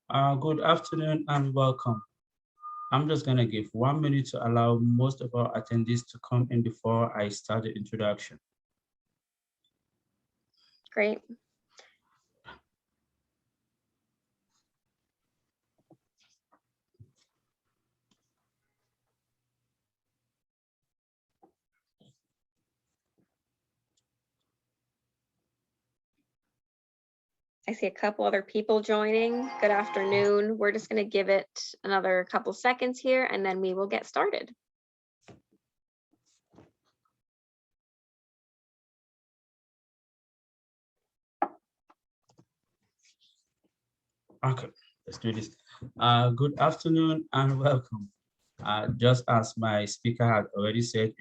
Good afternoon and welcome. I'm just going to give 1 minute to allow most of our attendees to come in before I start the introduction. Great. I see a couple other people joining. Good afternoon. We're just going to give it another couple seconds here and then we will get started. Okay, let's do this. Good afternoon and welcome. Just as my speaker had already said,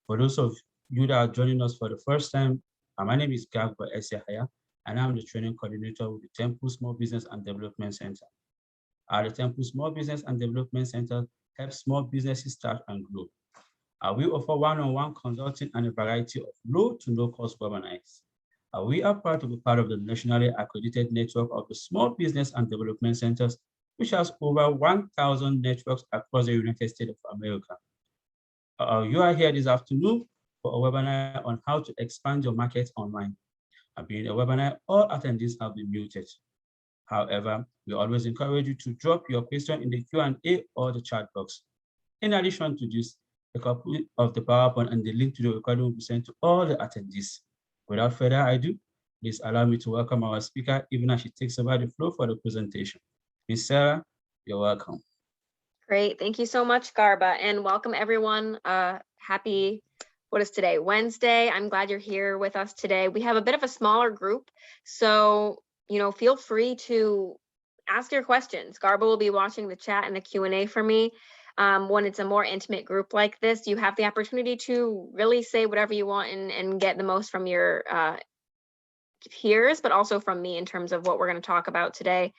for those of you that are joining us for the first time, my name is Gagba Esehaya, and I'm the training coordinator with the Temple Small Business and Development Center. The Temple Small Business and Development Center helps small businesses start and grow. We offer one-on-one consulting and a variety of low to no cost webinars. We are proud to be part of the nationally accredited network of the Small Business and Development Centers, which has over 1,000 networks across the United States of America. You are here this afternoon for a webinar on how to expand your market online. Being a webinar, all attendees have been muted. However, we always encourage you to drop your question in the Q&A or the chat box. In addition to this, a copy of the PowerPoint and the link to the recording will be sent to all the attendees. Without further ado, please allow me to welcome our speaker, even as she takes over the floor for the presentation. Ms. Sarah, you're welcome. Great. Thank you so much, Garba, and welcome everyone. Happy, what is today? Wednesday. I'm glad you're here with us today. We have a bit of a smaller group, so feel free to ask your questions. Garba will be watching the chat and the Q&A for me. When it's a more intimate group like this, you have the opportunity to really say whatever you want and get the most from your peers, but also from me in terms of what we're going to talk about today.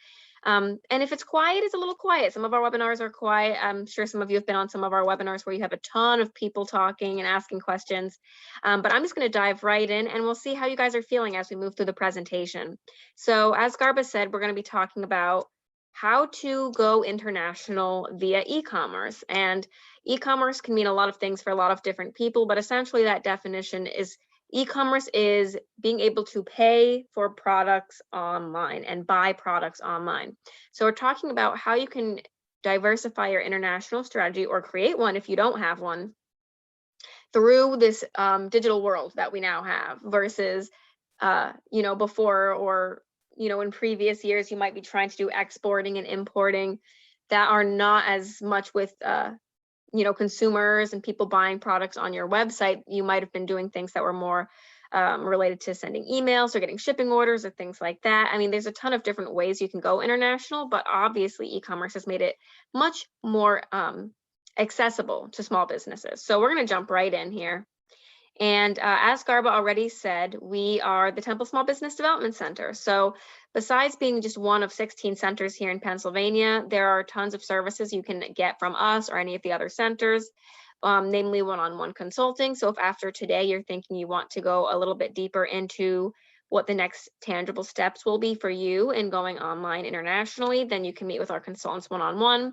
And if it's quiet, it's a little quiet. Some of our webinars are quiet. I'm sure some of you have been on some of our webinars where you have a ton of people talking and asking questions. But I'm just going to dive right in and we'll see how you guys are feeling as we move through the presentation. So as Garba said, we're going to be talking about how to go international via e-commerce. And e-commerce can mean a lot of things for a lot of different people, but essentially that definition is e-commerce is being able to pay for products online and buy products online. So we're talking about how you can diversify your international strategy or create one if you don't have one through this digital world that we now have versus, before or, in previous years, you might be trying to do exporting and importing that are not as much with consumers and people buying products on your website. You might have been doing things that were more related to sending emails or getting shipping orders or things like that. I mean, there's a ton of different ways you can go international, but obviously e-commerce has made it much more accessible to small businesses. So we're going to jump right in here. And as Garba already said, we are the Temple Small Business Development Center. So besides being just one of 16 centers here in Pennsylvania, there are tons of services you can get from us or any of the other centers, namely one-on-one consulting. So if after today you're thinking you want to go a little bit deeper into what the next tangible steps will be for you in going online internationally, then you can meet with our consultants one-on-one.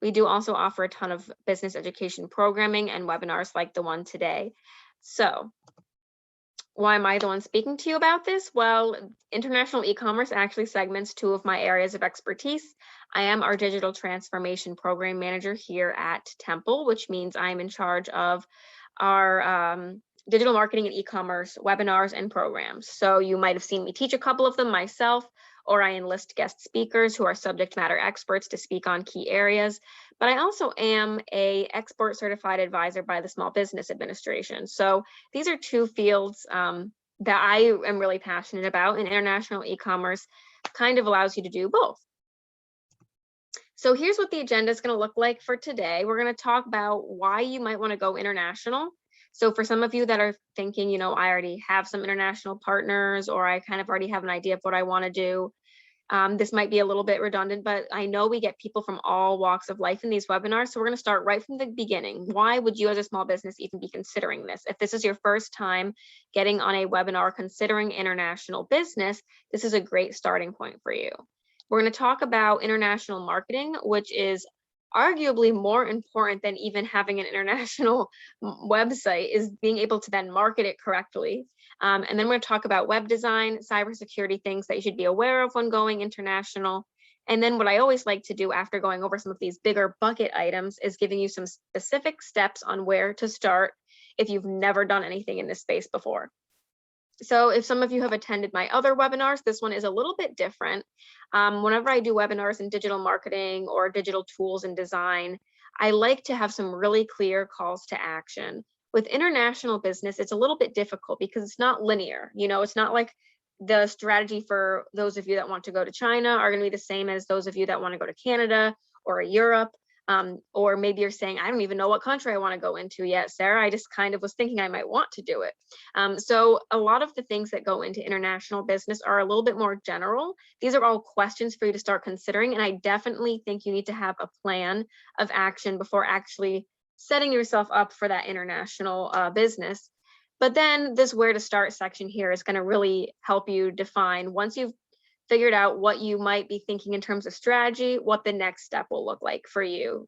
We do also offer a ton of business education programming and webinars like the one today. So why am I the one speaking to you about this? Well, international e-commerce actually segments two of my areas of expertise. I am our digital transformation program manager here at Temple, which means I'm in charge of our digital marketing and e-commerce webinars and programs. So you might have seen me teach a couple of them myself, or I enlist guest speakers who are subject matter experts to speak on key areas. But I also am an export certified advisor by the Small Business Administration. So these are two fields that I am really passionate about, and international e-commerce kind of allows you to do both. So here's what the agenda is going to look like for today. We're going to talk about why you might want to go international. So for some of you that are thinking, I already have some international partners, or I kind of already have an idea of what I want to do. This might be a little bit redundant, but I know we get people from all walks of life in these webinars. So we're going to start right from the beginning. Why would you as a small business even be considering this? If this is your first time getting on a webinar considering international business, this is a great starting point for you. We're going to talk about international marketing, which is arguably more important than even having an international website, is being able to then market it correctly. And then we're going to talk about web design, cybersecurity, things that you should be aware of when going international. And then what I always like to do after going over some of these bigger bucket items is giving you some specific steps on where to start if you've never done anything in this space before. So if some of you have attended my other webinars, this one is a little bit different. Whenever I do webinars in digital marketing or digital tools and design, I like to have some really clear calls to action. With international business, it's a little bit difficult because it's not linear. It's not like the strategy for those of you that want to go to China are going to be the same as those of you that want to go to Canada or Europe. Or maybe you're saying, I don't even know what country I want to go into yet, Sarah. I just kind of was thinking I might want to do it. So a lot of the things that go into international business are a little bit more general. These are all questions for you to start considering. And I definitely think you need to have a plan of action before actually setting yourself up for that international business. But then this where to start section here is going to really help you define, once you've figured out what you might be thinking in terms of strategy, what the next step will look like for you.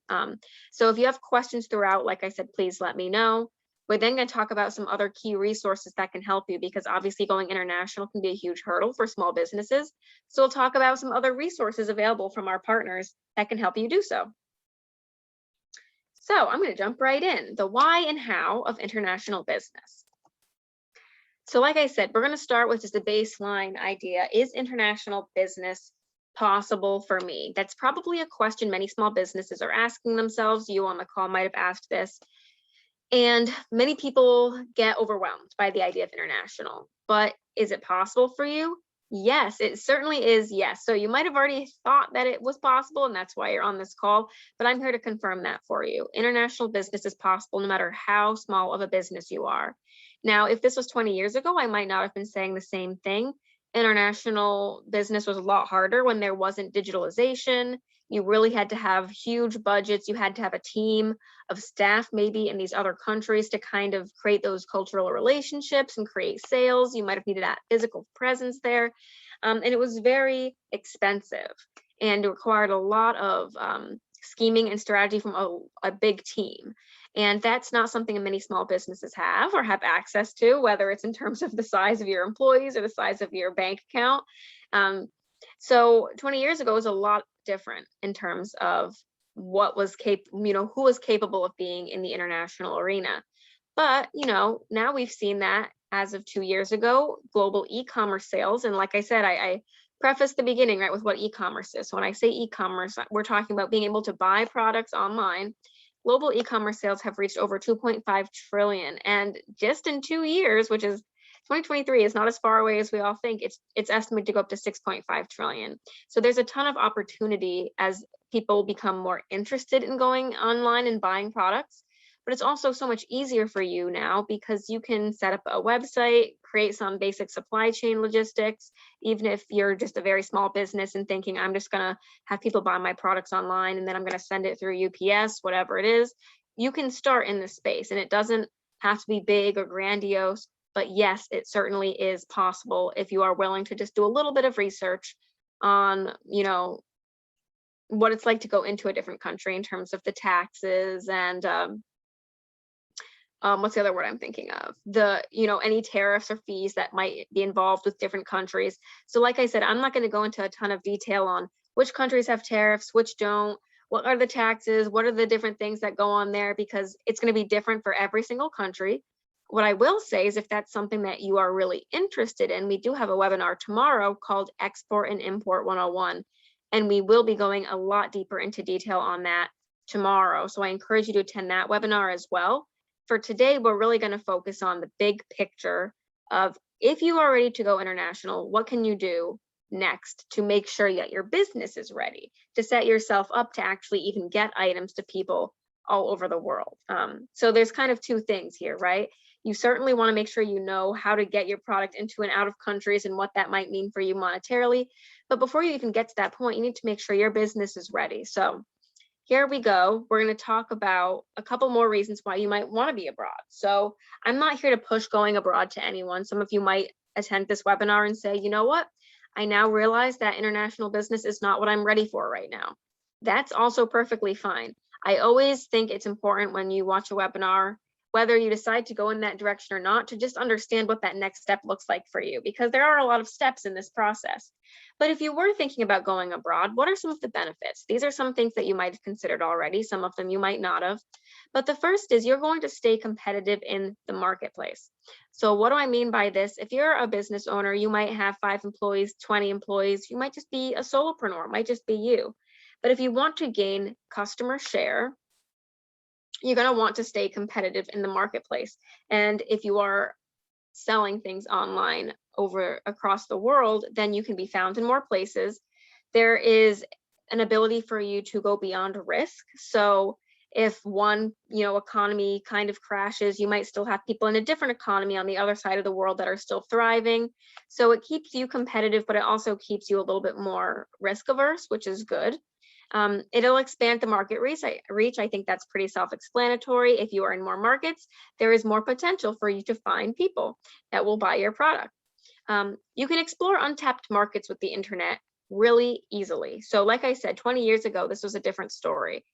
So if you have questions throughout, like I said, please let me know. We're then going to talk about some other key resources that can help you, because obviously going international can be a huge hurdle for small businesses. So we'll talk about some other resources available from our partners that can help you do so. So I'm going to jump right in, the why and how of international business. So like I said, we're going to start with just a baseline idea. Is international business possible for me? That's probably a question many small businesses are asking themselves. You on the call might have asked this. And many people get overwhelmed by the idea of international. But is it possible for you? Yes, it certainly is. Yes. So you might have already thought that it was possible, and that's why you're on this call. But I'm here to confirm that for you. International business is possible no matter how small of a business you are. Now, if this was 20 years ago, I might not have been saying the same thing. International business was a lot harder when there wasn't digitalization. You really had to have huge budgets. You had to have a team of staff maybe in these other countries to kind of create those cultural relationships and create sales. You might have needed that physical presence there. And it was very expensive and it required a lot of scheming and strategy from a big team. And that's not something many small businesses have or have access to, whether it's in terms of the size of your employees or the size of your bank account. So 20 years ago was a lot different in terms of what was who was capable of being in the international arena. But, now we've seen that as of 2 years ago, global e-commerce sales. And like I said, I prefaced the beginning, right, with what e-commerce is. So when I say e-commerce, we're talking about being able to buy products online. Global e-commerce sales have reached over 2.5 trillion. And just in 2 years, which is 2023 is not as far away as we all think, it's estimated to go up to 6.5 trillion. So there's a ton of opportunity as people become more interested in going online and buying products. But it's also so much easier for you now because you can set up a website, create some basic supply chain logistics, even if you're just a very small business and thinking, I'm just going to have people buy my products online and then I'm going to send it through UPS, whatever it is. You can start in this space and it doesn't have to be big or grandiose. But yes, it certainly is possible if you are willing to just do a little bit of research on, what it's like to go into a different country in terms of the taxes and what's the other word I'm thinking of? Any tariffs or fees that might be involved with different countries. So like I said, I'm not going to go into a ton of detail on which countries have tariffs, which don't, what are the taxes, what are the different things that go on there, because it's going to be different for every single country. What I will say is if that's something that you are really interested in, we do have a webinar tomorrow called Export and Import 101. And we will be going a lot deeper into detail on that tomorrow. So I encourage you to attend that webinar as well. For today, we're really going to focus on the big picture of if you are ready to go international, what can you do next to make sure that your business is ready to set yourself up to actually even get items to people all over the world. So there's kind of two things here, right? You certainly want to make sure you know how to get your product into and out of countries and what that might mean for you monetarily. But before you even get to that point, you need to make sure your business is ready. So here we go. We're going to talk about a couple more reasons why you might want to be abroad. So I'm not here to push going abroad to anyone. Some of you might attend this webinar and say, you know what? I now realize that international business is not what I'm ready for right now. That's also perfectly fine. I always think it's important when you watch a webinar, whether you decide to go in that direction or not, to just understand what that next step looks like for you, because there are a lot of steps in this process. But if you were thinking about going abroad, what are some of the benefits? These are some things that you might have considered already. Some of them you might not have. But the first is you're going to stay competitive in the marketplace. So what do I mean by this? If you're a business owner, you might have 5 employees, 20 employees. You might just be a solopreneur, it might just be you. But if you want to gain customer share, you're going to want to stay competitive in the marketplace. And if you are selling things online across the world, then you can be found in more places. There is an ability for you to go beyond risk. So if one, economy kind of crashes, you might still have people in a different economy on the other side of the world that are still thriving. So it keeps you competitive, but it also keeps you a little bit more risk averse, which is good. It'll expand the market reach. I think that's pretty self-explanatory. If you are in more markets, there is more potential for you to find people that will buy your product. You can explore untapped markets with the internet really easily. So like I said, 20 years ago, this was a different story,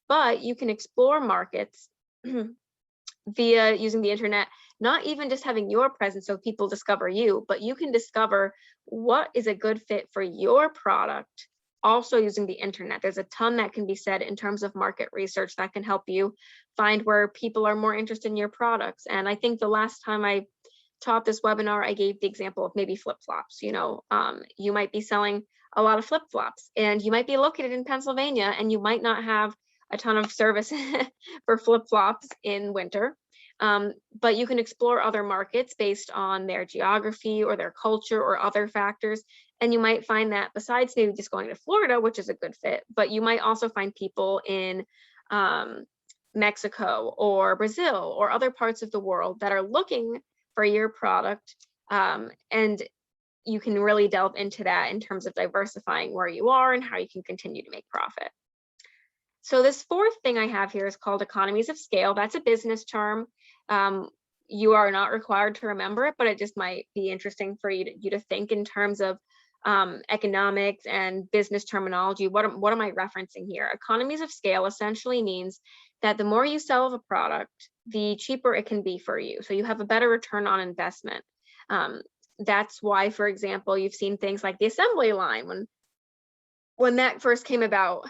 but you can explore markets via using the internet, not even just having your presence so people discover you, but you can discover what is a good fit for your product also using the internet. There's a ton that can be said in terms of market research that can help you find where people are more interested in your products. And I think the last time I taught this webinar, I gave the example of maybe flip-flops. You might be selling a lot of flip-flops and you might be located in Pennsylvania and you might not have a ton of service for flip-flops in winter. But you can explore other markets based on their geography or their culture or other factors. And you might find that besides maybe just going to Florida, which is a good fit, but you might also find people in Mexico or Brazil or other parts of the world that are looking for your product. And you can really delve into that in terms of diversifying where you are and how you can continue to make profit. So this fourth thing I have here is called economies of scale. That's a business term. You are not required to remember it, but it just might be interesting for you to think in terms of economics and business terminology. What am I referencing here? Economies of scale essentially means that the more you sell of a product, the cheaper it can be for you. So you have a better return on investment. That's why, for example, you've seen things like the assembly line. When that first came about,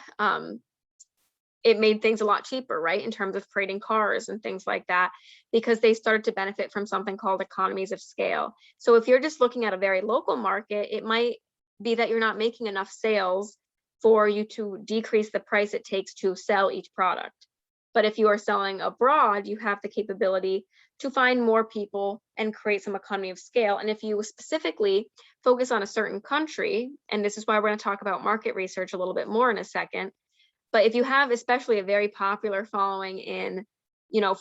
it made things a lot cheaper, right, in terms of creating cars and things like that, because they started to benefit from something called economies of scale. So if you're just looking at a very local market, it might be that you're not making enough sales for you to decrease the price it takes to sell each product. But if you are selling abroad, you have the capability to find more people and create some economy of scale. And if you specifically focus on a certain country, and this is why we're going to talk about market research a little bit more in a second, but if you have especially a very popular following in,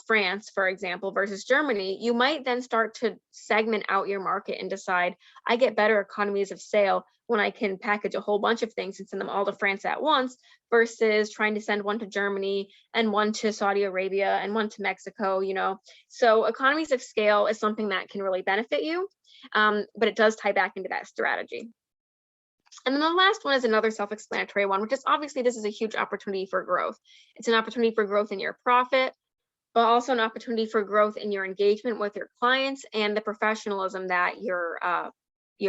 France, for example, versus Germany, you might then start to segment out your market and decide, I get better economies of scale when I can package a whole bunch of things and send them all to France at once versus trying to send one to Germany and one to Saudi Arabia and one to Mexico, So economies of scale is something that can really benefit you, but it does tie back into that strategy. And then the last one is another self-explanatory one, which is obviously this is a huge opportunity for growth. It's an opportunity for growth in your profit, but also an opportunity for growth in your engagement with your clients and the professionalism that your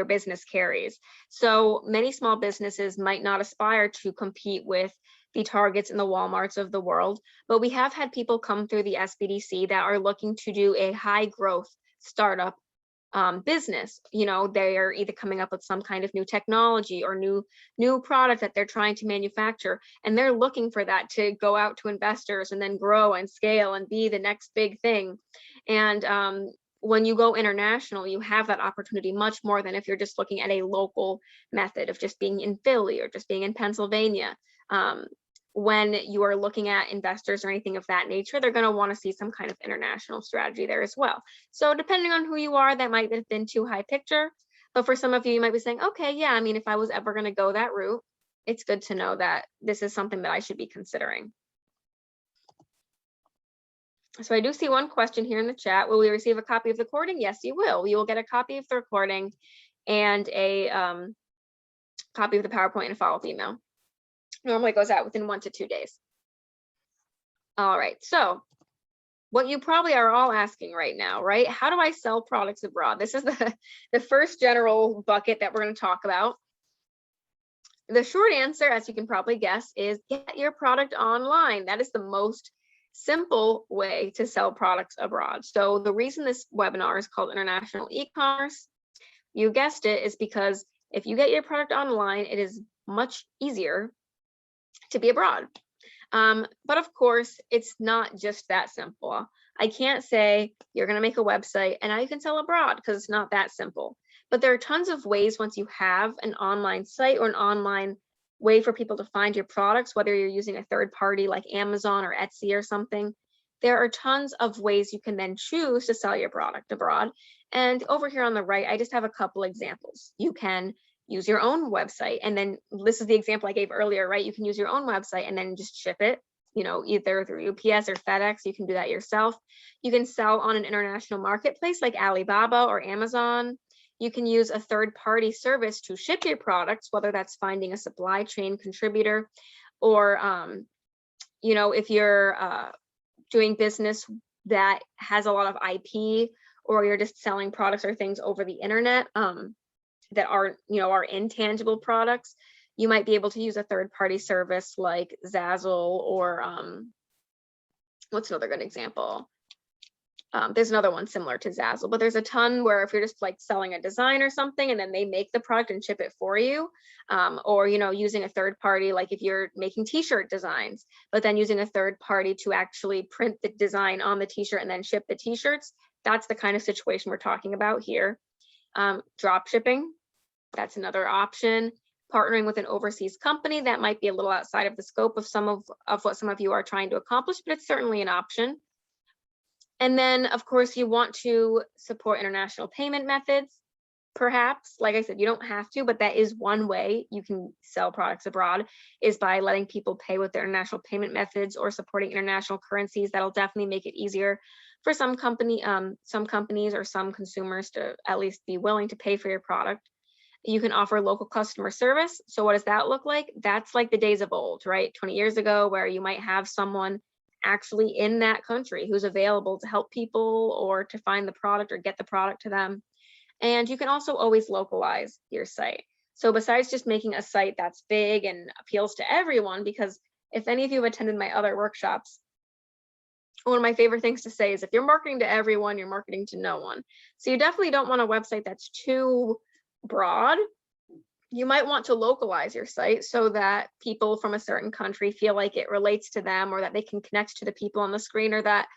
business carries. So many small businesses might not aspire to compete with the Targets and the Walmarts of the world, but we have had people come through the SBDC that are looking to do a high growth startup business. They are either coming up with some kind of new technology or new product that they're trying to manufacture, and they're looking for that to go out to investors and then grow and scale and be the next big thing. And when you go international, you have that opportunity much more than if you're just looking at a local method of just being in Philly or just being in Pennsylvania. When you are looking at investors or anything of that nature, they're going to want to see some kind of international strategy there as well. So depending on who you are, that might have been too high picture. But for some of you, you might be saying, okay, yeah, if I was ever going to go that route, it's good to know that this is something that I should be considering. So I do see one question here in the chat. Will we receive a copy of the recording? Yes, you will. You will get a copy of the recording and a copy of the PowerPoint and a follow-up email. Normally goes out within 1 to 2 days. All right, so what you probably are all asking right now, right? How do I sell products abroad? This is the first general bucket that we're going to talk about. The short answer, as you can probably guess, is get your product online. That is the most simple way to sell products abroad. So the reason this webinar is called International E-commerce, you guessed it, is because if you get your product online, it is much easier to be abroad. But of course, it's not just that simple. I can't say you're going to make a website and now you can sell abroad, because it's not that simple. But there are tons of ways once you have an online site or an online way for people to find your products, whether you're using a third party like Amazon or Etsy or something. There are tons of ways you can then choose to sell your product abroad. And over here on the right, I just have a couple examples. You can use your own website, and then this is the example I gave earlier, right? You can use your own website and then just ship it, you know, either through UPS or FedEx. You can do that yourself. You can sell on an international marketplace like Alibaba or Amazon. You can use a third-party service to ship your products, whether that's finding a supply chain contributor, or you know, if you're doing business that has a lot of IP, or you're just selling products or things over the internet that are, you know, are intangible products, you might be able to use a third-party service like Zazzle, or what's another good example? There's another one similar to Zazzle, but there's a ton where if you're just like selling a design or something and then they make the product and ship it for you, or, you know, using a third party, like if you're making t-shirt designs, but then using a third party to actually print the design on the t-shirt and then ship the t-shirts, that's the kind of situation we're talking about here. Drop shipping, that's another option. Partnering with an overseas company, that might be a little outside of the scope of some of what some of you are trying to accomplish, but it's certainly an option. And then, of course, you want to support international payment methods. Perhaps, like I said, you don't have to, but that is one way you can sell products abroad, is by letting people pay with their international payment methods or supporting international currencies. That'll definitely make it easier for some companies or some consumers to at least be willing to pay for your product. You can offer local customer service. So what does that look like? That's like the days of old, right? 20 years ago, where you might have someone actually in that country who's available to help people or to find the product or get the product to them. And you can also always localize your site. So besides just making a site that's big and appeals to everyone, because if any of you have attended my other workshops, one of my favorite things to say is if you're marketing to everyone, you're marketing to no one. So you definitely don't want a website that's too broad. You might want to localize your site so that people from a certain country feel like it relates to them, or that they can connect to the people on the screen, or that,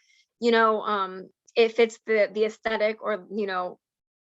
you know, it fits the aesthetic, or, you know,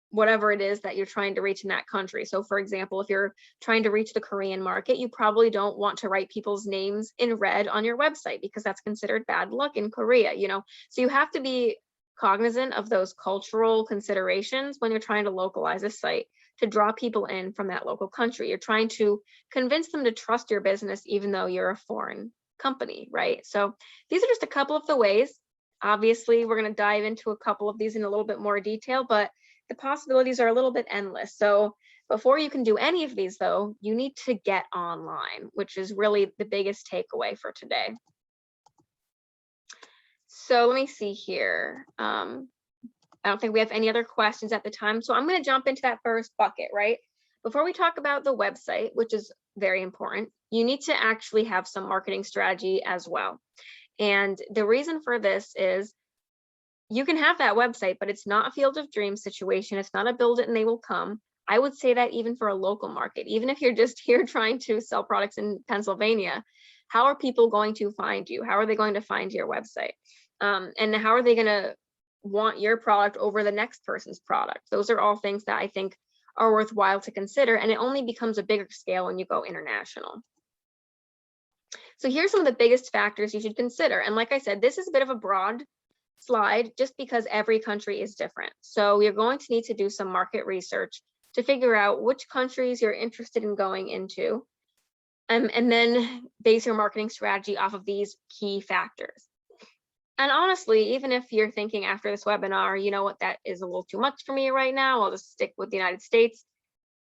whatever it is that you're trying to reach in that country. So for example, if you're trying to reach the Korean market, you probably don't want to write people's names in red on your website, because that's considered bad luck in Korea, you know. So you have to be cognizant of those cultural considerations when you're trying to localize a site to draw people in from that local country. You're trying to convince them to trust your business, even though you're a foreign company, right? So these are just a couple of the ways. Obviously, we're going to dive into a couple of these in a little bit more detail, but the possibilities are a little bit endless. So before you can do any of these, though, you need to get online, which is really the biggest takeaway for today. So let me see here. I don't think we have any other questions at the time. So I'm going to jump into that first bucket, right? Before we talk about the website, which is very important, you need to actually have some marketing strategy as well. And the reason for this is you can have that website, but it's not a field of dreams situation. It's not a build it and they will come. I would say that even for a local market, even if you're just here trying to sell products in Pennsylvania, how are people going to find you? How are they going to find your website? And how are they going to want your product over the next person's product? Those are all things that I think are worthwhile to consider, and it only becomes a bigger scale when you go international. So here's some of the biggest factors you should consider. And like I said, this is a bit of a broad slide just because every country is different. So you're going to need to do some market research to figure out which countries you're interested in going into, and then base your marketing strategy off of these key factors. And honestly, even if you're thinking after this webinar, you know what, that is a little too much for me right now, I'll just stick with the United States.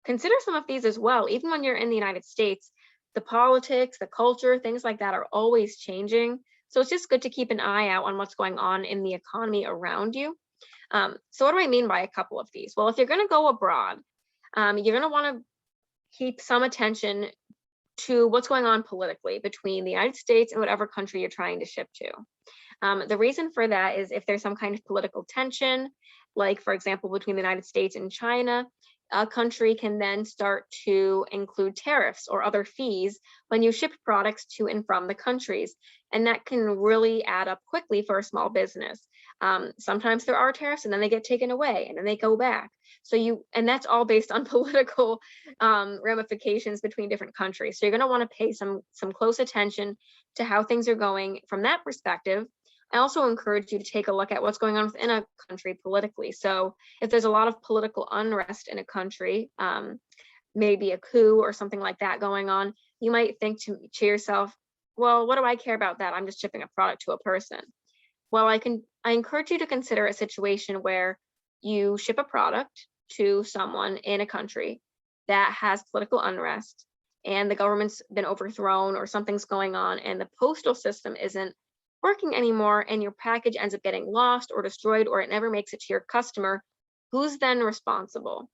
consider some of these as well. Even when you're in the United States, the politics, the culture, things like that are always changing. So it's just good to keep an eye out on what's going on in the economy around you. So what do I mean by a couple of these? Well, if you're going to go abroad, you're going to want to keep some attention to what's going on politically between the United States and whatever country you're trying to ship to. The reason for that is if there's some kind of political tension, like for example, between the United States and China, a country can then start to include tariffs or other fees when you ship products to and from the countries. And that can really add up quickly for a small business. Sometimes there are tariffs and then they get taken away and then they go back. And that's all based on political ramifications between different countries. So you're going to want to pay some close attention to how things are going from that perspective. I also encourage you to take a look at what's going on within a country politically. So if there's a lot of political unrest in a country, maybe a coup or something like that going on, you might think to yourself, well, what do I care about that? I'm just shipping a product to a person. Well, I encourage you to consider a situation where you ship a product to someone in a country that has political unrest and the government's been overthrown or something's going on and the postal system isn't working anymore and your package ends up getting lost or destroyed or it never makes it to your customer. Who's then responsible?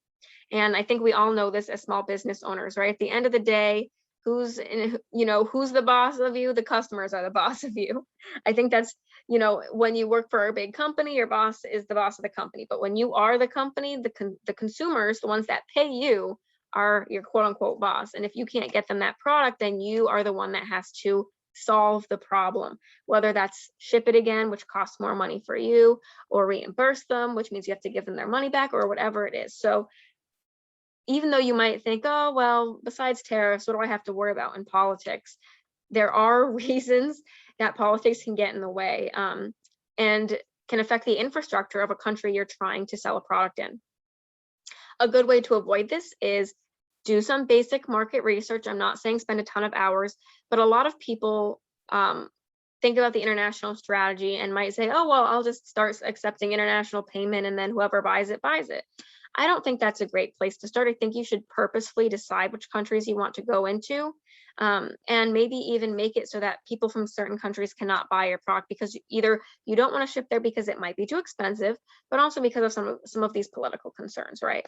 And I think we all know this as small business owners, right? At the end of the day, who's the boss of you? The customers are the boss of you. I think that's, when you work for a big company, your boss is the boss of the company. But when you are the company, the consumers, the ones that pay you, are your quote unquote boss. And if you can't get them that product, then you are the one that has to solve the problem, whether that's ship it again, which costs more money for you, or reimburse them, which means you have to give them their money back, or whatever it is. So even though you might think, oh, well, besides tariffs, what do I have to worry about in politics? There are reasons that politics can get in the way and can affect the infrastructure of a country you're trying to sell a product in. A good way to avoid this is do some basic market research. I'm not saying spend a ton of hours, but a lot of people think about the international strategy and might say, oh, well, I'll just start accepting international payment and then whoever buys it, buys it. I don't think that's a great place to start. I think you should purposefully decide which countries you want to go into and maybe even make it so that people from certain countries cannot buy your product because either you don't want to ship there because it might be too expensive, but also because of some of these political concerns, right?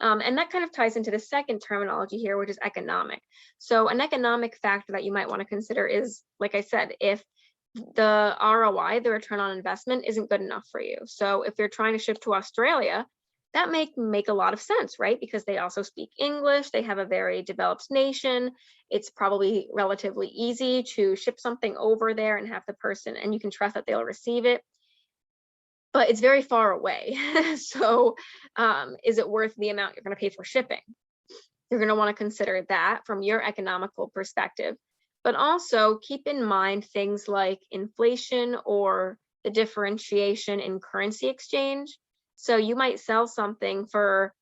And that kind of ties into the second terminology here, which is economic. So an economic factor that you might want to consider is, like I said, if the ROI, the return on investment, isn't good enough for you. So if you're trying to ship to Australia, that make a lot of sense, right? Because they also speak English, they have a very developed nation. It's probably relatively easy to ship something over there and have the person, and you can trust that they'll receive it. But it's very far away. So is it worth the amount you're going to pay for shipping? You're going to want to consider that from your economical perspective. But also keep in mind things like inflation or the differentiation in currency exchange. So you might sell something for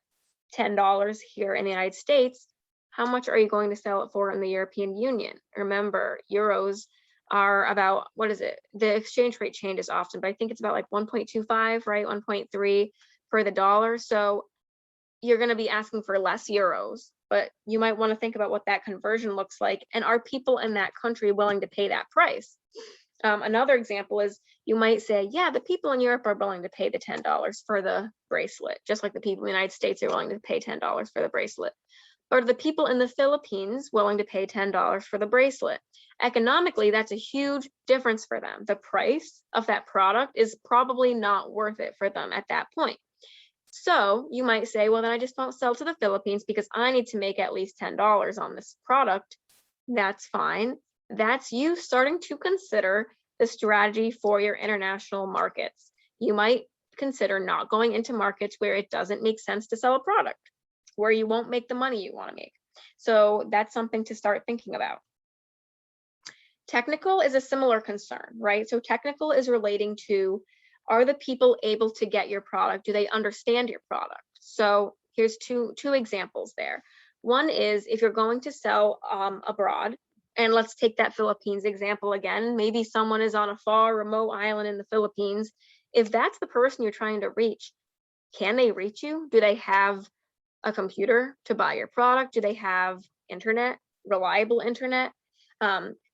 $10 here in the United States. How much are you going to sell it for in the European Union? Remember, euros are about, what is it? The exchange rate changes often, but I think it's about like 1.25, right? 1.3 for the dollar. So you're going to be asking for less euros, but you might want to think about what that conversion looks like. And are people in that country willing to pay that price? Another example is you might say, yeah, the people in Europe are willing to pay the $10 for the bracelet, just like the people in the United States are willing to pay $10 for the bracelet. But are the people in the Philippines willing to pay $10 for the bracelet? Economically, that's a huge difference for them. The price of that product is probably not worth it for them at that point. So you might say, well, then I just won't sell to the Philippines because I need to make at least $10 on this product. That's fine. That's you starting to consider the strategy for your international markets. You might consider not going into markets where it doesn't make sense to sell a product, where you won't make the money you want to make. So that's something to start thinking about. Technical is a similar concern, right? So technical is relating to, are the people able to get your product? Do they understand your product? So here's two examples there. One is if you're going to sell abroad, and let's take that Philippines example again. Maybe someone is on a far remote island in the Philippines. If that's the person you're trying to reach, can they reach you? Do they have a computer to buy your product? Do they have internet, reliable internet?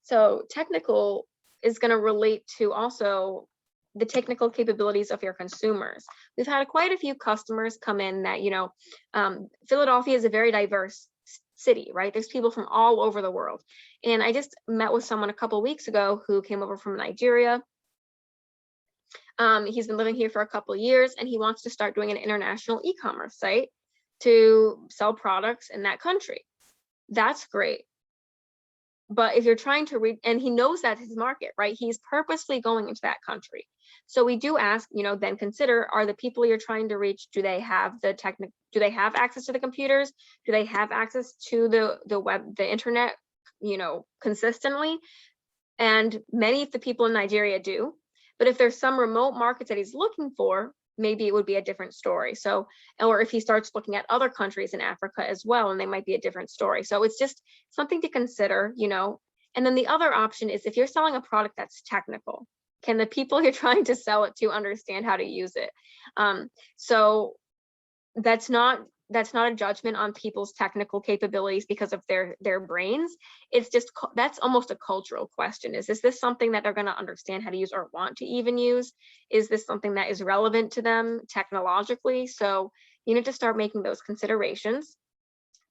So technical is going to relate to also the technical capabilities of your consumers. We've had quite a few customers come in that, Philadelphia is a very diverse city, right? There's people from all over the world. And I just met with someone a couple of weeks ago who came over from Nigeria. He's been living here for a couple of years, and he wants to start doing an international e-commerce site to sell products in that country. That's great. But if you're trying to read, and he knows that's his market, right? He's purposely going into that country. So we do ask, then consider, are the people you're trying to reach, do they have the do they have access to the computers? Do they have access to the web, the internet, consistently? And many of the people in Nigeria do. But if there's some remote markets that he's looking for, maybe it would be a different story. So, or if he starts looking at other countries in Africa as well, and they might be a different story. So it's just something to consider, And then the other option is, if you're selling a product that's technical, can the people you're trying to sell it to understand how to use it? So that's not a judgment on people's technical capabilities because of their brains. It's just, that's almost a cultural question. Is this something that they're going to understand how to use or want to even use? Is this something that is relevant to them technologically? So you need to start making those considerations.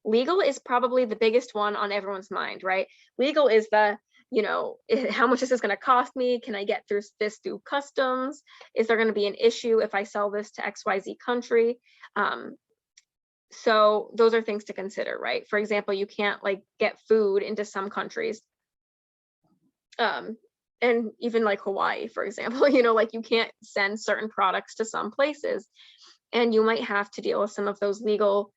Legal is probably the biggest one on everyone's mind, right? Legal is the, how much is this going to cost me? Can I get through this through customs? Is there going to be an issue if I sell this to XYZ country? So those are things to consider, right? For example, you can't get food into some countries. And even like Hawaii, for example, you can't send certain products to some places, and you might have to deal with some of those legal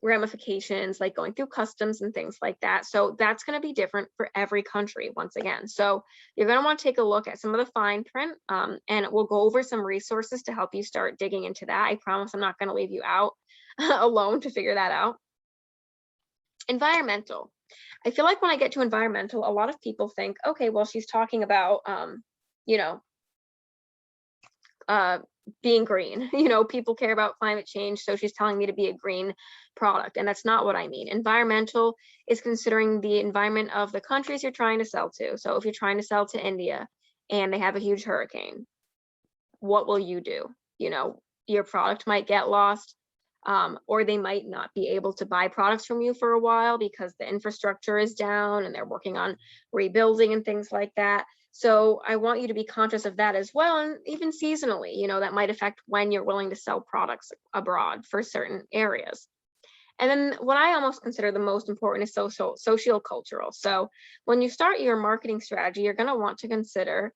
ramifications, like going through customs and things like that. So that's going to be different for every country once again. So you're going to want to take a look at some of the fine print, and we'll go over some resources to help you start digging into that. I promise I'm not going to leave you out alone to figure that out. Environmental. I feel like when I get to environmental, a lot of people think, okay, well, she's talking about, being green. People care about climate change, so she's telling me to be a green product, and that's not what I mean. Environmental is considering the environment of the countries you're trying to sell to. So if you're trying to sell to India and they have a huge hurricane, what will you do? Your product might get lost, or they might not be able to buy products from you for a while because the infrastructure is down and they're working on rebuilding and things like that. So I want you to be conscious of that as well. And even seasonally, that might affect when you're willing to sell products abroad for certain areas. And then what I almost consider the most important is socio-cultural. So when you start your marketing strategy, you're going to want to consider,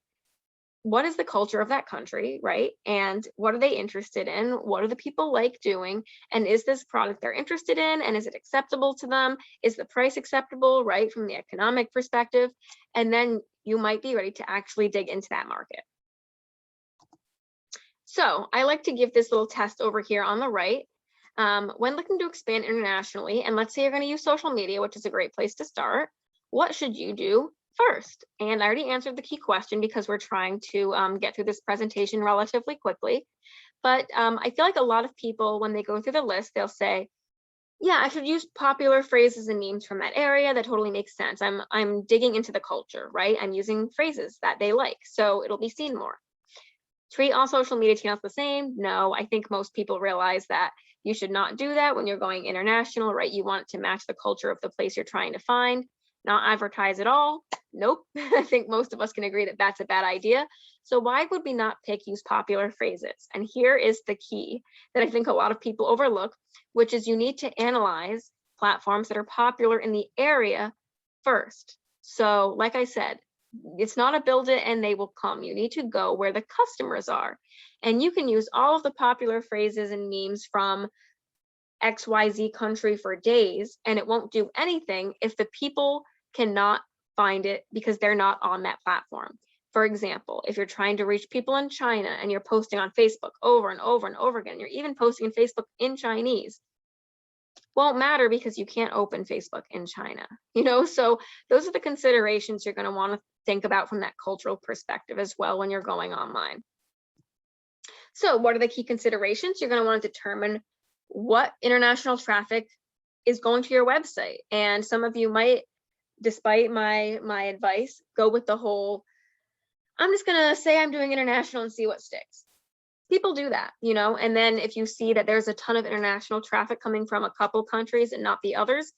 what is the culture of that country, right? And what are they interested in? What are the people like doing? And is this product they're interested in? And is it acceptable to them? Is the price acceptable, right, from the economic perspective? And then you might be ready to actually dig into that market. So I like to give this little test over here on the right. When looking to expand internationally, and let's say you're going to use social media, which is a great place to start, what should you do first? And I already answered the key question because we're trying to get through this presentation relatively quickly. But I feel like a lot of people, when they go through the list, they'll say, yeah, I should use popular phrases and memes from that area. That totally makes sense. I'm digging into the culture, right? I'm using phrases that they like, so it'll be seen more. Treat all social media channels the same? No, I think most people realize that you should not do that when you're going international, right? You want it to match the culture of the place you're trying to find. Not advertise at all? Nope. I think most of us can agree that that's a bad idea. So why would we not use popular phrases? And here is the key that I think a lot of people overlook, which is you need to analyze platforms that are popular in the area first. So like I said, it's not a build it and they will come. You need to go where the customers are. And you can use all of the popular phrases and memes from XYZ country for days, and it won't do anything if the people cannot find it because they're not on that platform. For example, if you're trying to reach people in China and you're posting on Facebook over and over and over again, you're even posting in Facebook in Chinese, won't matter because you can't open Facebook in China, So those are the considerations you're going to want to think about from that cultural perspective as well when you're going online. So what are the key considerations? You're going to want to determine what international traffic is going to your website. And some of you might, despite my advice, go with the whole, I'm just gonna say I'm doing international and see what sticks. People do that, you know, and then if you see that there's a ton of international traffic coming from a couple countries and not the others,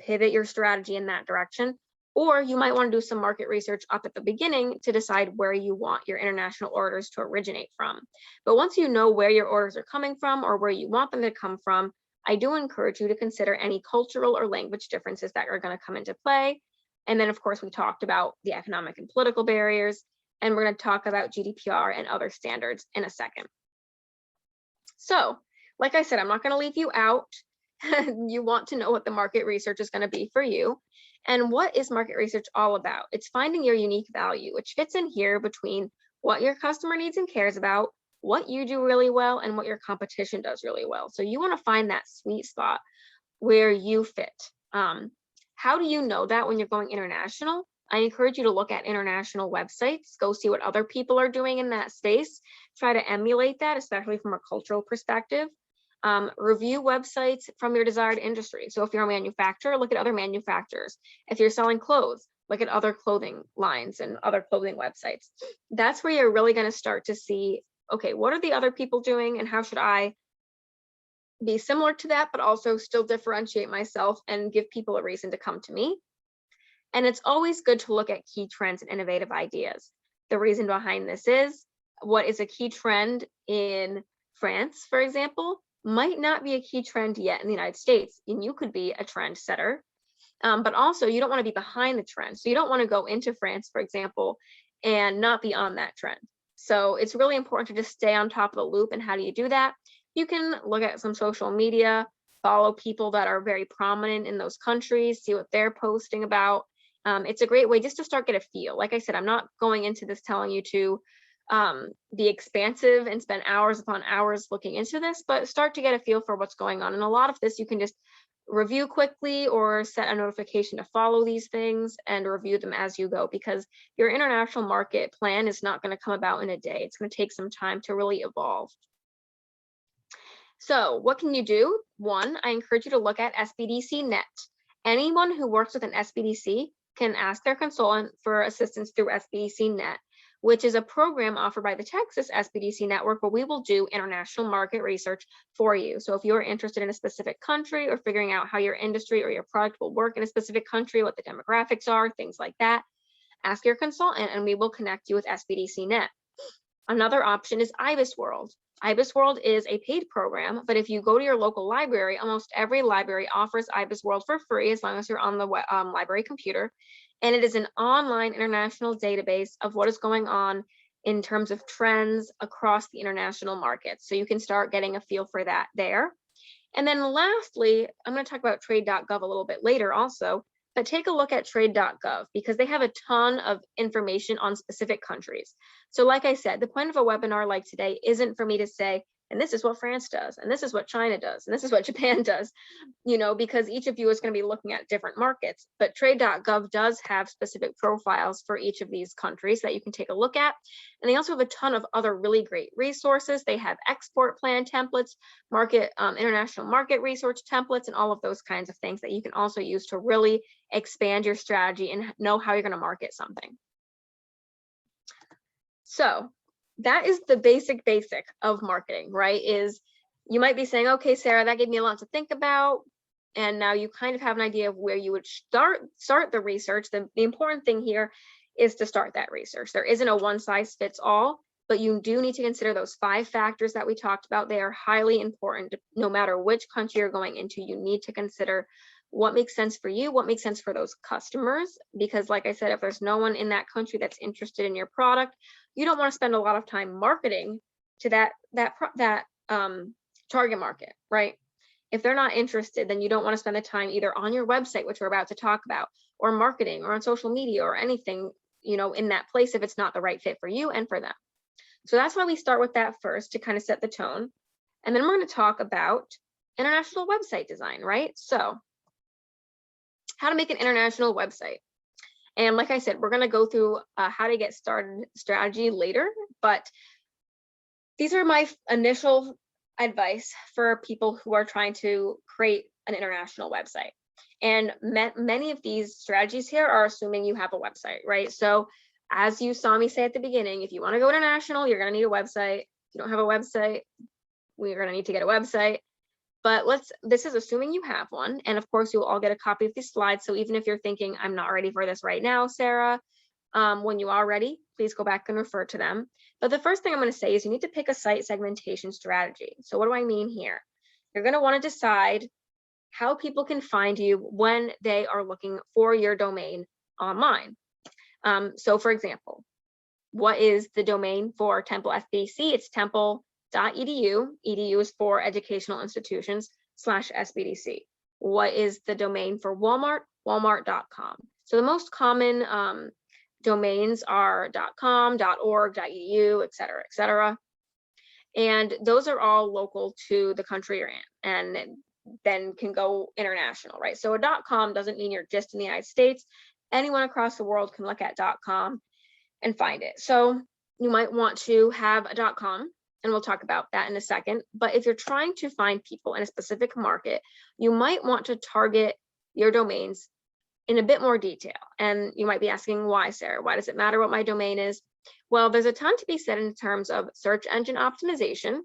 pivot your strategy in that direction. Or you might want to do some market research up at the beginning to decide where you want your international orders to originate from. But once you know where your orders are coming from or where you want them to come from, I do encourage you to consider any cultural or language differences that are going to come into play. And then, of course, we talked about the economic and political barriers, and we're going to talk about GDPR and other standards in a second. So, like I said, I'm not going to leave you out. You want to know what the market research is going to be for you. And what is market research all about? It's finding your unique value, which fits in here between what your customer needs and cares about, what you do really well, and what your competition does really well. So you want to find that sweet spot where you fit. How do you know that when you're going international? I encourage you to look at international websites, go see what other people are doing in that space, try to emulate that, especially from a cultural perspective. Review websites from your desired industry. So if you're a manufacturer, look at other manufacturers. If you're selling clothes, look at other clothing lines and other clothing websites. That's where you're really going to start to see, okay, what are the other people doing and how should I be similar to that, but also still differentiate myself and give people a reason to come to me. And it's always good to look at key trends and innovative ideas. The reason behind this is what is a key trend in France, for example, might not be a key trend yet in the United States, and you could be a trend setter. But also you don't want to be behind the trend. So you don't want to go into France, for example, and not be on that trend. So it's really important to just stay on top of the loop. And how do you do that? You can look at some social media, follow people that are very prominent in those countries, see what they're posting about. It's a great way just to start get a feel. Like I said, I'm not going into this telling you to be expansive and spend hours upon hours looking into this, but start to get a feel for what's going on. And a lot of this you can just review quickly or set a notification to follow these things and review them as you go, because your international market plan is not going to come about in a day. It's going to take some time to really evolve. So what can you do? One, I encourage you to look at SBDC Net. Anyone who works with an SBDC can ask their consultant for assistance through SBDC Net, which is a program offered by the Texas SBDC network where we will do international market research for you. So if you're interested in a specific country or figuring out how your industry or your product will work in a specific country, what the demographics are, things like that, ask your consultant and we will connect you with SBDC Net. Another option is IBIS World. IBIS World is a paid program, but if you go to your local library, almost every library offers IBIS World for free as long as you're on the library computer. And it is an online international database of what is going on in terms of trends across the international markets. So you can start getting a feel for that there. And then lastly, I'm going to talk about trade.gov a little bit later also, but take a look at trade.gov because they have a ton of information on specific countries. So like I said, the point of a webinar like today isn't for me to say, and this is what France does, and this is what China does, and this is what Japan does, you know, because each of you is going to be looking at different markets. But trade.gov does have specific profiles for each of these countries that you can take a look at. And they also have a ton of other really great resources. They have export plan templates, international market research templates, and all of those kinds of things that you can also use to really expand your strategy and know how you're going to market something. So that is the basic of marketing, right? Is you might be saying, okay, Sarah, that gave me a lot to think about. And now you kind of have an idea of where you would start the research. The important thing here is to start that research. There isn't a one size fits all, but you do need to consider those 5 factors that we talked about. They are highly important. No matter which country you're going into, you need to consider what makes sense for you, what makes sense for those customers. Because like I said, if there's no one in that country that's interested in your product, you don't want to spend a lot of time marketing to that target market, right? If they're not interested, then you don't want to spend the time either on your website, which we're about to talk about, or marketing, or on social media, or anything, you know, in that place if it's not the right fit for you and for them. So that's why we start with that first to kind of set the tone. And then we're going to talk about international website design, right? So how to make an international website. And like I said, we're going to go through how to get started strategy later, but these are my initial advice for people who are trying to create an international website. And many of these strategies here are assuming you have a website, right? So as you saw me say at the beginning, if you want to go international, you're going to need a website. If you don't have a website, we're going to need to get a website. But this is assuming you have one. And of course, you'll all get a copy of these slides. So even if you're thinking, I'm not ready for this right now, Sarah, when you are ready, please go back and refer to them. But the first thing I'm going to say is you need to pick a site segmentation strategy. So what do I mean here? You're going to want to decide how people can find you when they are looking for your domain online. So for example, what is the domain for Temple SBDC? It's temple.edu. Edu is for educational institutions /SBDC. What is the domain for Walmart? Walmart.com. So the most common domains are .com, .org, .edu, et cetera, and those are all local to the country you're in, and then can go international, right? So a .com doesn't mean you're just in the United States. Anyone across the world can look at .com and find it. So you might want to have a .com, and we'll talk about that in a second. But if you're trying to find people in a specific market, you might want to target your domains in a bit more detail. And you might be asking, why, Sarah? Why does it matter what my domain is? Well, there's a ton to be said in terms of search engine optimization.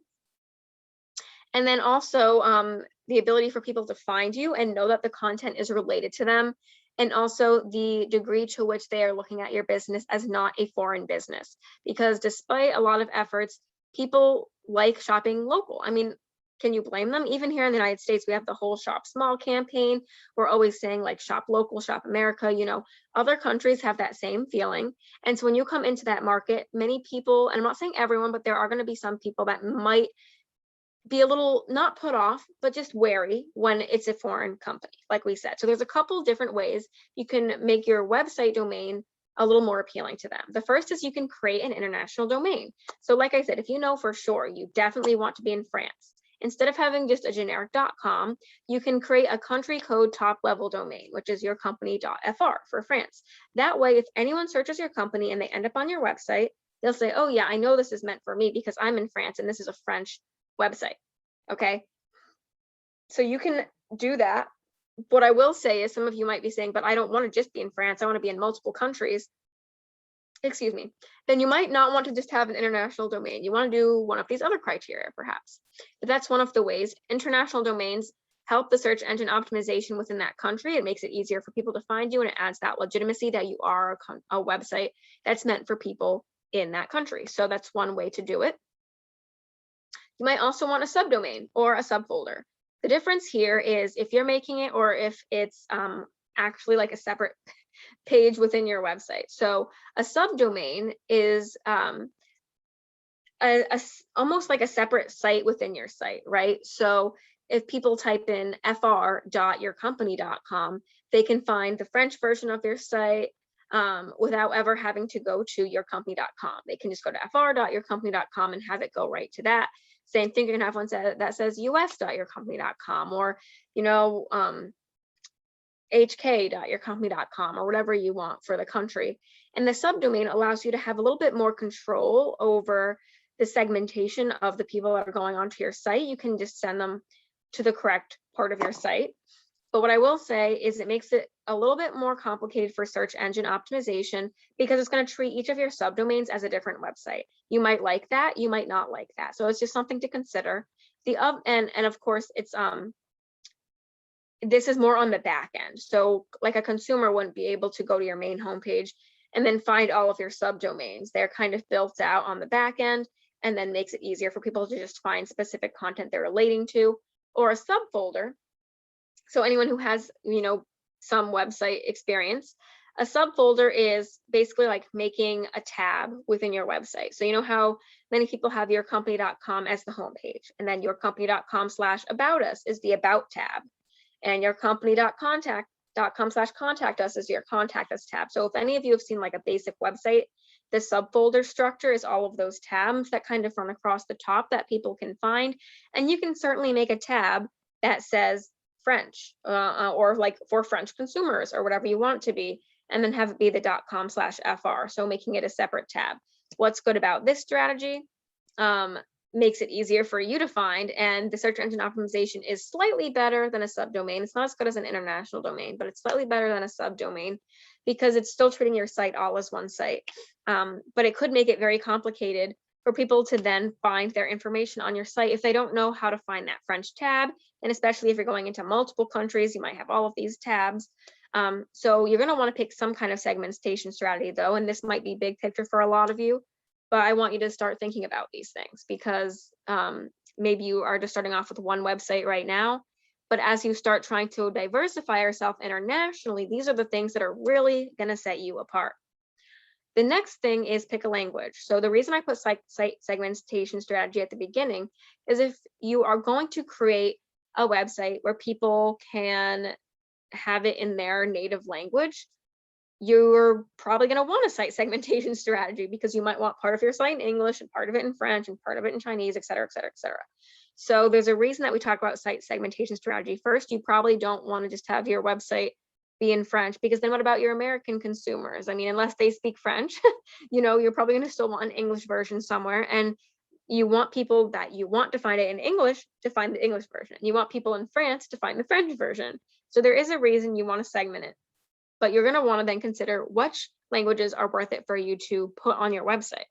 And then also the ability for people to find you and know that the content is related to them. And also the degree to which they are looking at your business as not a foreign business. Because despite a lot of efforts, people like shopping local. I mean, can you blame them? Even here in the United States, we have the whole Shop Small campaign. We're always saying like shop local, shop America. You know, other countries have that same feeling. And so when you come into that market, many people, and I'm not saying everyone, but there are going to be some people that might be a little not put off, but just wary when it's a foreign company, like we said. So there's a couple different ways you can make your website domain a little more appealing to them. The first is you can create an international domain. So like I said, if you know for sure you definitely want to be in France, instead of having just a generic .com, you can create a country code top level domain, which is your company.fr for France. That way, if anyone searches your company and they end up on your website, they'll say, oh yeah, I know this is meant for me because I'm in France and this is a French website. Okay. So you can do that. What I will say is some of you might be saying, but I don't want to just be in France. I want to be in multiple countries. Excuse me. Then you might not want to just have an international domain. You want to do one of these other criteria, perhaps. But that's one of the ways. International domains help the search engine optimization within that country. It makes it easier for people to find you, and it adds that legitimacy that you are a website that's meant for people in that country. So that's one way to do it. You might also want a subdomain or a subfolder. The difference here is if you're making it or if it's actually like a separate page within your website. So a subdomain is almost like a separate site within your site, right? So if people type in fr.yourcompany.com, they can find the French version of your site without ever having to go to yourcompany.com. They can just go to fr.yourcompany.com and have it go right to that. Same thing, you can have one that says us.yourcompany.com or, you know, hk.yourcompany.com or whatever you want for the country. And the subdomain allows you to have a little bit more control over the segmentation of the people that are going onto your site. You can just send them to the correct part of your site. But what I will say is it makes it a little bit more complicated for search engine optimization because it's going to treat each of your subdomains as a different website. You might like that, you might not like that. So it's just something to consider. And of course, it's this is more on the back end. So like a consumer wouldn't be able to go to your main homepage and then find all of your subdomains. They're kind of built out on the back end and then makes it easier for people to just find specific content they're relating to, or a subfolder. So anyone who has, you know, some website experience, a subfolder is basically like making a tab within your website. So you know how many people have yourcompany.com as the homepage, and then yourcompany.com/about us is the about tab, and yourcompany.contact.com/contact us is your contact us tab. So if any of you have seen like a basic website, the subfolder structure is all of those tabs that kind of run across the top that people can find. And you can certainly make a tab that says French or like for French consumers or whatever you want it to be, and then have it be the .com/fr. So making it a separate tab. What's good about this strategy? makes it easier for you to find. And the search engine optimization is slightly better than a subdomain. It's not as good as an international domain, but it's slightly better than a subdomain because it's still treating your site all as one site. But it could make it very complicated for people to then find their information on your site if they don't know how to find that French tab. And especially if you're going into multiple countries, you might have all of these tabs. So you're going to want to pick some kind of segmentation strategy though, and this might be big picture for a lot of you, but I want you to start thinking about these things because maybe you are just starting off with one website right now, but as you start trying to diversify yourself internationally, these are the things that are really going to set you apart. The next thing is pick a language. So the reason I put site segmentation strategy at the beginning is if you are going to create a website where people can have it in their native language, you're probably going to want a site segmentation strategy because you might want part of your site in English and part of it in French and part of it in Chinese, et cetera, et cetera, et cetera. So there's a reason that we talk about site segmentation strategy. First, you probably don't want to just have your website be in French because then what about your American consumers? I mean, unless they speak French, you're probably going to still want an English version somewhere. And you want people that you want to find it in English to find the English version. You want people in France to find the French version. So there is a reason you want to segment it, but you're going to want to then consider which languages are worth it for you to put on your website.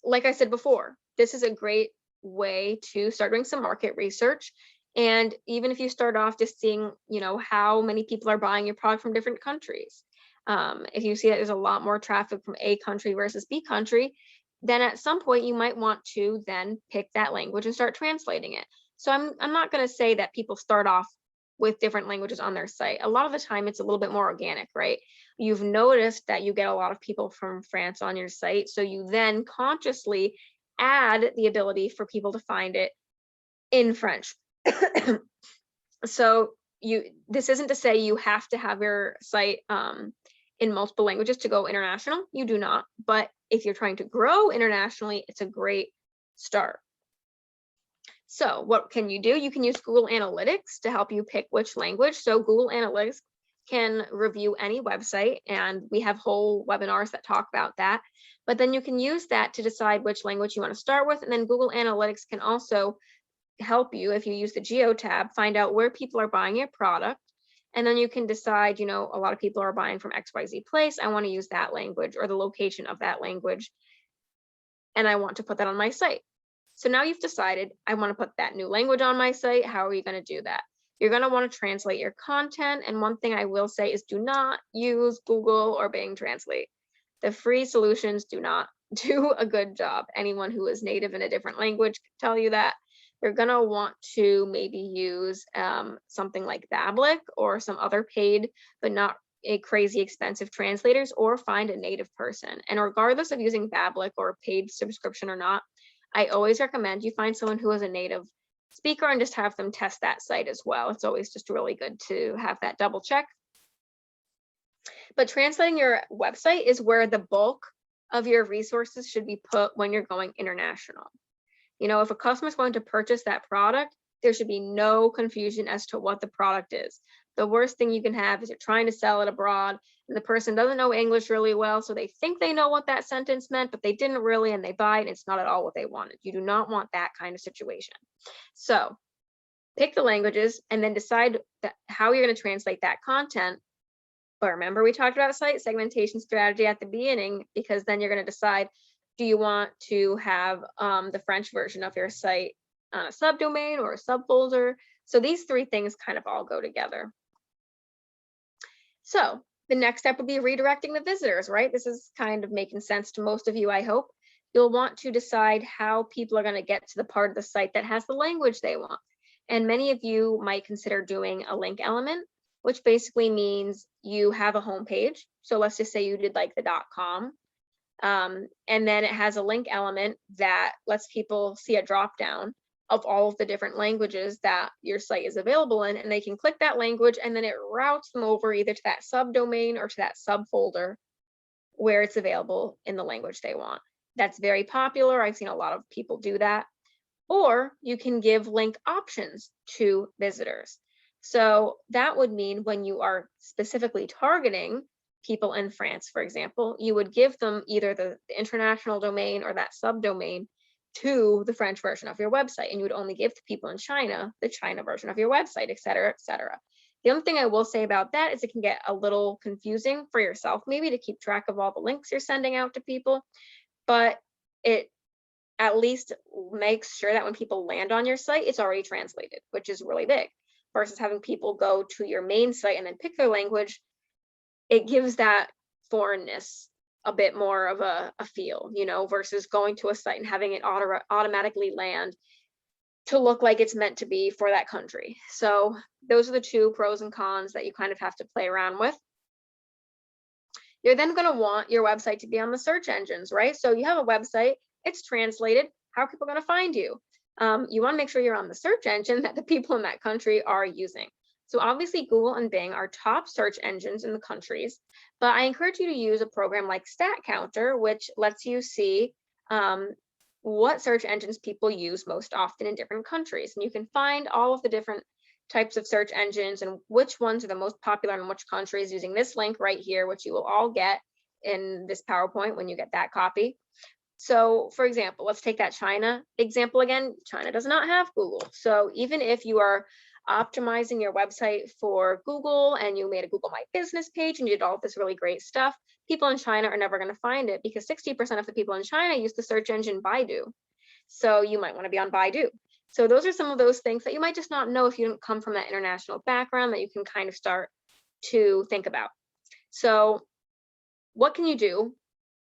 Like I said before, this is a great way to start doing some market research. And even if you start off just seeing, how many people are buying your product from different countries. If you see that there's a lot more traffic from A country versus B country, then at some point you might want to then pick that language and start translating it. So I'm not going to say that people start off with different languages on their site. A lot of the time it's a little bit more organic, right? You've noticed that you get a lot of people from France on your site. So you then consciously add the ability for people to find it in French. So this isn't to say you have to have your site in multiple languages to go international. You do not, but if you're trying to grow internationally, it's a great start. So what can you do? You can use Google Analytics to help you pick which language. So Google Analytics can review any website, and we have whole webinars that talk about that. But then you can use that to decide which language you want to start with. And then Google Analytics can also help you, if you use the Geo tab, find out where people are buying your product. And then you can decide, a lot of people are buying from XYZ place. I want to use that language or the location of that language, and I want to put that on my site. So now you've decided, I want to put that new language on my site. How are you going to do that? You're going to want to translate your content. And one thing I will say is do not use Google or Bing Translate. The free solutions do not do a good job. Anyone who is native in a different language can tell you that. You're going to want to maybe use something like Babblik or some other paid, but not a crazy expensive translators, or find a native person. And regardless of using Babblik or paid subscription or not, I always recommend you find someone who is a native speaker and just have them test that site as well. It's always just really good to have that double check. But translating your website is where the bulk of your resources should be put when you're going international. If a customer is going to purchase that product, there should be no confusion as to what the product is. The worst thing you can have is you're trying to sell it abroad and the person doesn't know English really well, so they think they know what that sentence meant, but they didn't really, and they buy it and it's not at all what they wanted. You do not want that kind of situation. So pick the languages and then decide how you're going to translate that content. But remember, we talked about site segmentation strategy at the beginning, because then you're going to decide, do you want to have the French version of your site on a subdomain or a subfolder? So these three things kind of all go together. So the next step would be redirecting the visitors, right? This is kind of making sense to most of you, I hope. You'll want to decide how people are going to get to the part of the site that has the language they want. And many of you might consider doing a link element, which basically means you have a home page. So let's just say you did like the .com. And then it has a link element that lets people see a drop down of all of the different languages that your site is available in, and they can click that language and then it routes them over either to that subdomain or to that subfolder where it's available in the language they want. That's very popular. I've seen a lot of people do that. Or you can give link options to visitors. So that would mean when you are specifically targeting people in France, for example, you would give them either the international domain or that subdomain, to the French version of your website, and you would only give to people in China the China version of your website, et cetera, et cetera. The only thing I will say about that is it can get a little confusing for yourself, maybe, to keep track of all the links you're sending out to people, but it at least makes sure that when people land on your site, it's already translated, which is really big, versus having people go to your main site and then pick their language. It gives that foreignness a bit more of a feel, you know, versus going to a site and having it automatically land to look like it's meant to be for that country. So those are the two pros and cons that you kind of have to play around with. You're then going to want your website to be on the search engines, right? So you have a website, it's translated. How are people going to find you? You want to make sure you're on the search engine that the people in that country are using. So obviously Google and Bing are top search engines in the countries, but I encourage you to use a program like StatCounter, which lets you see what search engines people use most often in different countries. And you can find all of the different types of search engines and which ones are the most popular in which countries using this link right here, which you will all get in this PowerPoint when you get that copy. So for example, let's take that China example again. China does not have Google. So even if you are optimizing your website for Google and you made a Google My Business page and you did all this really great stuff, people in China are never going to find it because 60% of the people in China use the search engine Baidu. So you might want to be on Baidu. So those are some of those things that you might just not know if you don't come from that international background that you can kind of start to think about. So what can you do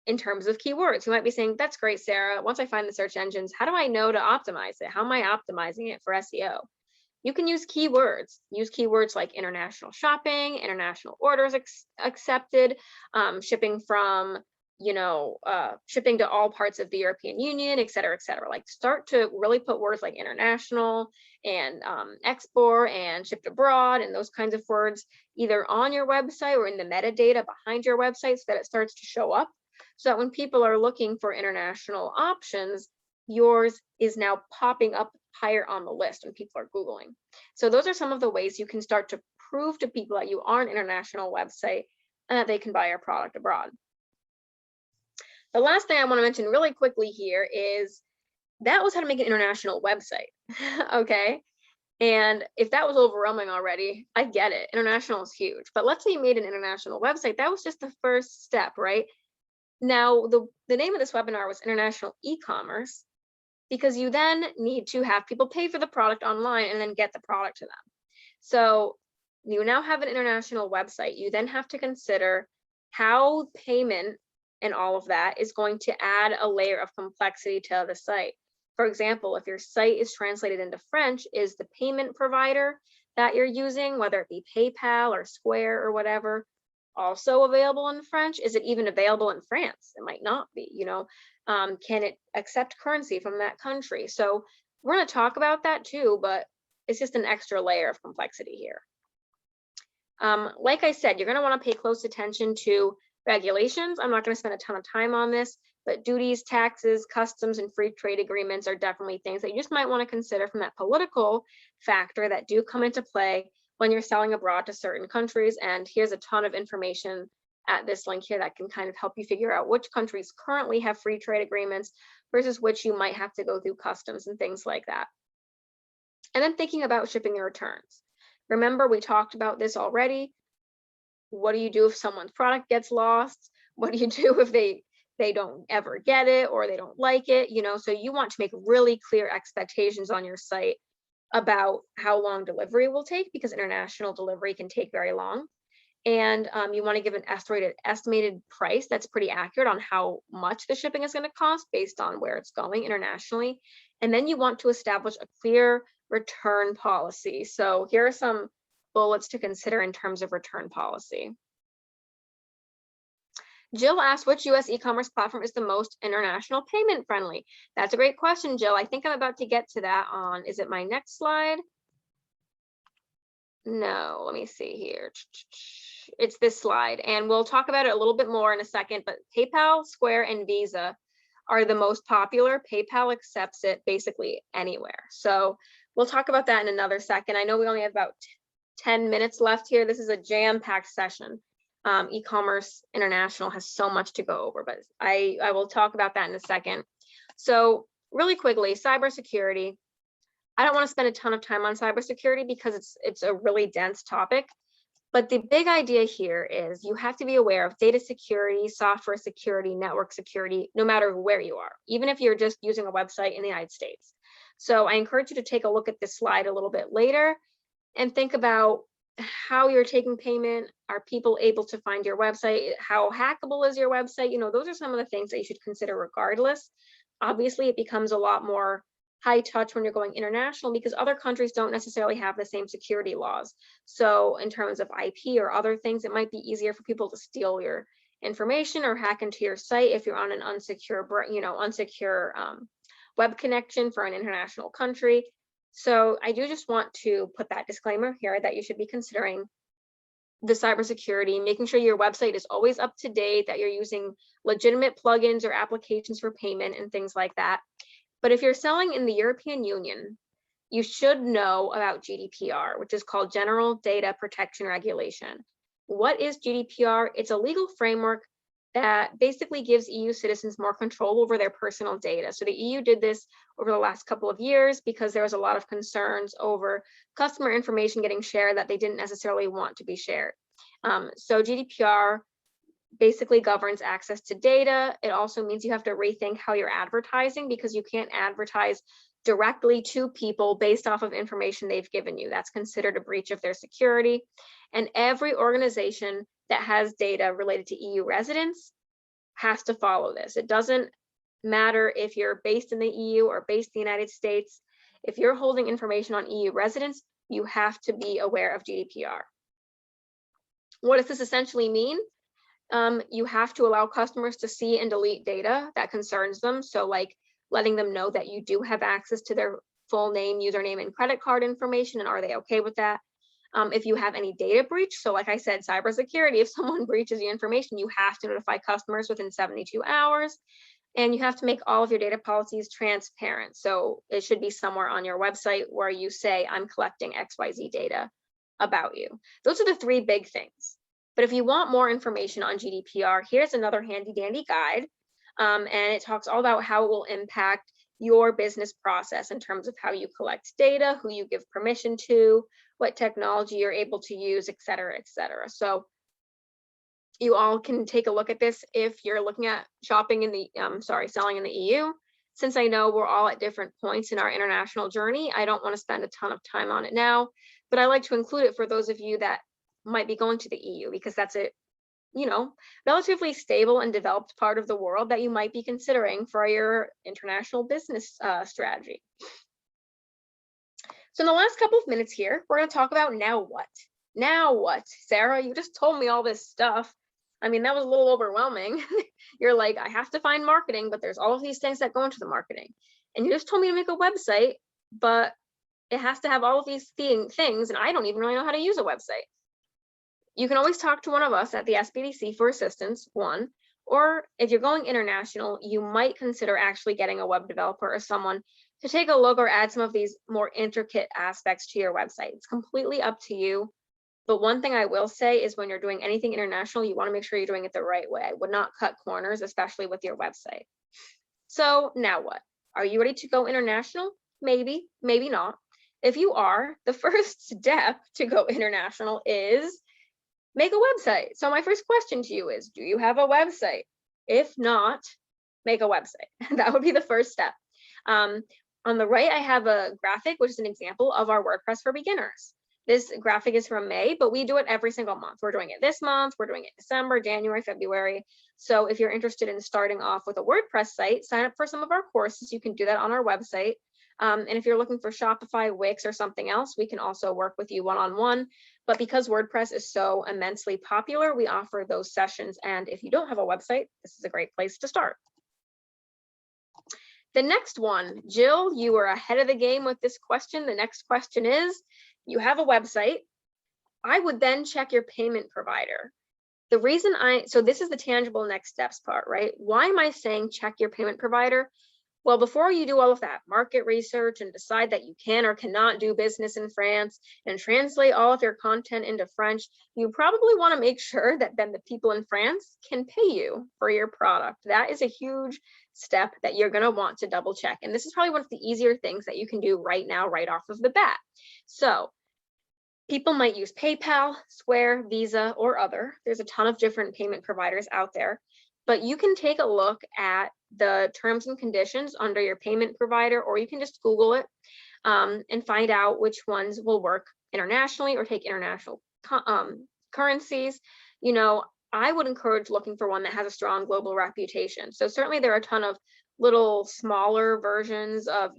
in terms of keywords? You might be saying, that's great, Sarah. Once I find the search engines, how do I know to optimize it? How am I optimizing it for SEO? You can use keywords. Use keywords like international shopping, international orders accepted, shipping from, shipping to all parts of the European Union, et cetera, et cetera. Like start to really put words like international and export and shipped abroad and those kinds of words either on your website or in the metadata behind your website so that it starts to show up. So that when people are looking for international options, yours is now popping up higher on the list when people are Googling. So those are some of the ways you can start to prove to people that you are an international website and that they can buy your product abroad. The last thing I want to mention really quickly here is that was how to make an international website. Okay. And if that was overwhelming already, I get it. International is huge. But let's say you made an international website. That was just the first step, right? Now, the name of this webinar was International E-commerce, because you then need to have people pay for the product online and then get the product to them. So you now have an international website. You then have to consider how payment and all of that is going to add a layer of complexity to the site. For example, if your site is translated into French, is the payment provider that you're using, whether it be PayPal or Square or whatever, also available in French? Is it even available in France? It might not be, can it accept currency from that country? So we're going to talk about that too, but it's just an extra layer of complexity here. Like I said, you're going to want to pay close attention to regulations. I'm not going to spend a ton of time on this, but duties, taxes, customs, and free trade agreements are definitely things that you just might want to consider from that political factor that do come into play when you're selling abroad to certain countries. And here's a ton of information at this link here that can kind of help you figure out which countries currently have free trade agreements versus which you might have to go through customs and things like that. And then thinking about shipping and returns. Remember, we talked about this already. What do you do if someone's product gets lost? What do you do if they don't ever get it or they don't like it? So you want to make really clear expectations on your site about how long delivery will take, because international delivery can take very long. And you want to give an estimated price that's pretty accurate on how much the shipping is going to cost based on where it's going internationally. And then you want to establish a clear return policy. So here are some bullets to consider in terms of return policy. Jill asked, which US e-commerce platform is the most international payment friendly? That's a great question, Jill. I think I'm about to get to that on, is it my next slide? No, let me see here. It's this slide, and we'll talk about it a little bit more in a second, but PayPal, Square, and Visa are the most popular. PayPal accepts it basically anywhere. So we'll talk about that in another second. I know we only have about 10 minutes left here. This is a jam-packed session. E-commerce international has so much to go over, but I will talk about that in a second. So really quickly, cybersecurity. I don't want to spend a ton of time on cybersecurity because it's a really dense topic. But the big idea here is you have to be aware of data security, software security, network security, no matter where you are, even if you're just using a website in the United States. So I encourage you to take a look at this slide a little bit later and think about how you're taking payment. Are people able to find your website? How hackable is your website? You know, those are some of the things that you should consider regardless. Obviously, it becomes a lot more high touch when you're going international because other countries don't necessarily have the same security laws. So in terms of IP or other things, it might be easier for people to steal your information or hack into your site if you're on an unsecure, web connection for an international country. So I do just want to put that disclaimer here that you should be considering the cybersecurity, making sure your website is always up to date, that you're using legitimate plugins or applications for payment and things like that. But if you're selling in the European Union, you should know about GDPR, which is called General Data Protection Regulation. What is GDPR? It's a legal framework that basically gives EU citizens more control over their personal data. So the EU did this over the last couple of years because there was a lot of concerns over customer information getting shared that they didn't necessarily want to be shared. So GDPR basically governs access to data. It also means you have to rethink how you're advertising because you can't advertise directly to people based off of information they've given you. That's considered a breach of their security. And every organization that has data related to EU residents has to follow this. It doesn't matter if you're based in the EU or based in the United States. If you're holding information on EU residents, you have to be aware of GDPR. What does this essentially mean? You have to allow customers to see and delete data that concerns them. So like letting them know that you do have access to their full name, username, and credit card information, and are they okay with that? If you have any data breach, so like I said, cybersecurity, if someone breaches your information, you have to notify customers within 72 hours, and you have to make all of your data policies transparent. So it should be somewhere on your website where you say, I'm collecting XYZ data about you. Those are the three big things. But if you want more information on GDPR, here's another handy dandy guide. And it talks all about how it will impact your business process in terms of how you collect data, who you give permission to, what technology you're able to use, et cetera, et cetera. So you all can take a look at this if you're looking at shopping in the, selling in the EU. Since I know we're all at different points in our international journey, I don't want to spend a ton of time on it now, but I like to include it for those of you that might be going to the EU because that's a relatively stable and developed part of the world that you might be considering for your international business strategy. So in the last couple of minutes here, we're going to talk about now what? Now what? Sarah, you just told me all this stuff. I mean, that was a little overwhelming. You're like, I have to find marketing, but there's all of these things that go into the marketing. And you just told me to make a website, but it has to have all of these things, and I don't even really know how to use a website. You can always talk to one of us at the SBDC for assistance, one, or if you're going international, you might consider actually getting a web developer or someone to take a look or add some of these more intricate aspects to your website. It's completely up to you. But one thing I will say is when you're doing anything international, you want to make sure you're doing it the right way. I would not cut corners, especially with your website. So now what? Are you ready to go international? Maybe, maybe not. If you are, the first step to go international is make a website. So my first question to you is, do you have a website? If not, make a website. That would be the first step. On the right, I have a graphic, which is an example of our WordPress for beginners. This graphic is from May, but we do it every single month. We're doing it this month, we're doing it December, January, February. So if you're interested in starting off with a WordPress site, sign up for some of our courses. You can do that on our website. And if you're looking for Shopify, Wix, or something else, we can also work with you one-on-one. But because WordPress is so immensely popular, we offer those sessions. And if you don't have a website, this is a great place to start. The next one, Jill, you are ahead of the game with this question. The next question is, you have a website. I would then check your payment provider. The reason so this is the tangible next steps part, right? Why am I saying check your payment provider? Well, before you do all of that market research and decide that you can or cannot do business in France and translate all of your content into French, you probably want to make sure that then the people in France can pay you for your product. That is a huge step that you're going to want to double check. And this is probably one of the easier things that you can do right now, right off of the bat. So people might use PayPal, Square, Visa, or other. There's a ton of different payment providers out there, but you can take a look at the terms and conditions under your payment provider, or you can just Google it and find out which ones will work internationally or take international currencies. You know, I would encourage looking for one that has a strong global reputation. So certainly there are a ton of little smaller versions of,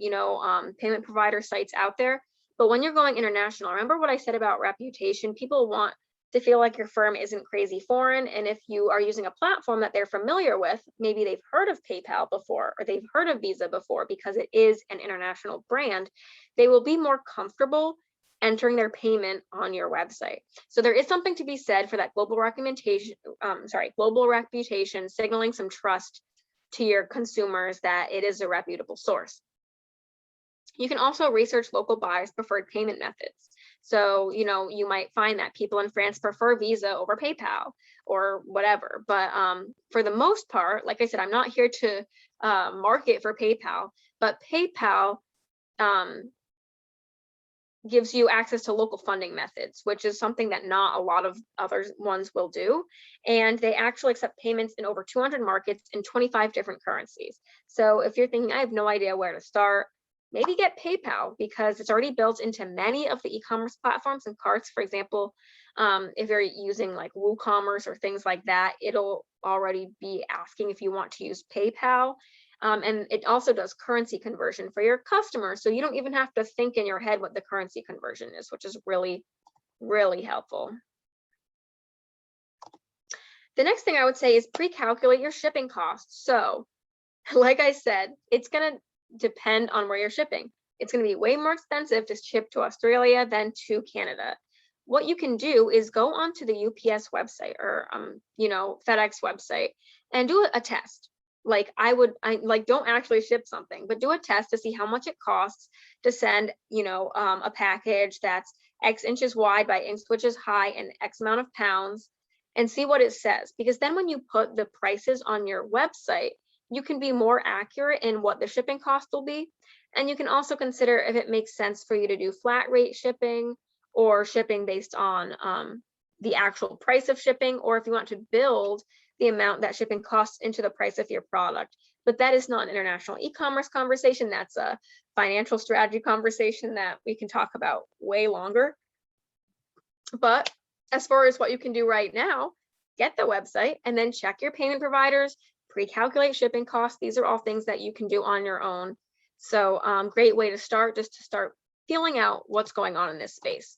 payment provider sites out there. But when you're going international, remember what I said about reputation. People want to feel like your firm isn't crazy foreign. And if you are using a platform that they're familiar with, maybe they've heard of PayPal before, or they've heard of Visa before because it is an international brand, they will be more comfortable entering their payment on your website. So there is something to be said for that global reputation, signaling some trust to your consumers that it is a reputable source. You can also research local buyers' preferred payment methods. So, you might find that people in France prefer Visa over PayPal or whatever. But for the most part, like I said, I'm not here to market for PayPal, but PayPal gives you access to local funding methods, which is something that not a lot of other ones will do. And they actually accept payments in over 200 markets in 25 different currencies. So if you're thinking, I have no idea where to start, maybe get PayPal because it's already built into many of the e-commerce platforms and carts. For example, if you're using like WooCommerce or things like that, it'll already be asking if you want to use PayPal. And it also does currency conversion for your customers. So you don't even have to think in your head what the currency conversion is, which is really, really helpful. The next thing I would say is pre-calculate your shipping costs. So like I said, it's going to depend on where you're shipping. It's going to be way more expensive to ship to Australia than to Canada. What you can do is go onto the UPS website or FedEx website and do a test. Like don't actually ship something, but do a test to see how much it costs to send, a package that's X inches wide by X inches high and X amount of pounds, and see what it says. Because then when you put the prices on your website, you can be more accurate in what the shipping cost will be. And you can also consider if it makes sense for you to do flat rate shipping or shipping based on the actual price of shipping, or if you want to build the amount that shipping costs into the price of your product. But that is not an international e-commerce conversation. That's a financial strategy conversation that we can talk about way longer. But as far as what you can do right now, get the website and then check your payment providers, pre-calculate shipping costs. These are all things that you can do on your own. So great way to start, just to start feeling out what's going on in this space.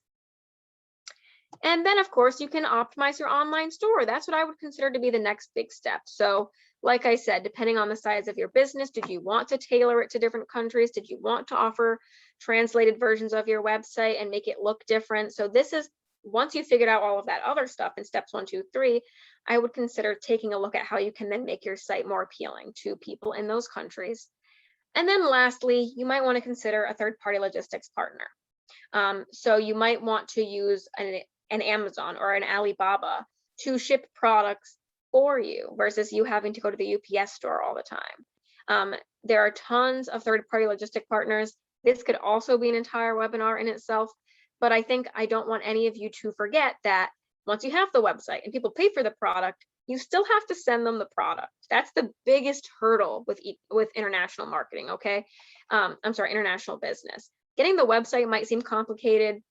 And then, of course, you can optimize your online store. That's what I would consider to be the next big step. So like I said, depending on the size of your business, did you want to tailor it to different countries? Did you want to offer translated versions of your website and make it look different? So this is, once you figured out all of that other stuff in steps 1, 2, 3, I would consider taking a look at how you can then make your site more appealing to people in those countries. And then lastly, you might want to consider a third-party logistics partner. So you might want to use an Amazon or an Alibaba to ship products for you versus you having to go to the UPS store all the time. There are tons of third-party logistic partners. This could also be an entire webinar in itself, but I think I don't want any of you to forget that once you have the website and people pay for the product, you still have to send them the product. That's the biggest hurdle with international marketing, okay? International business. Getting the website might seem complicated,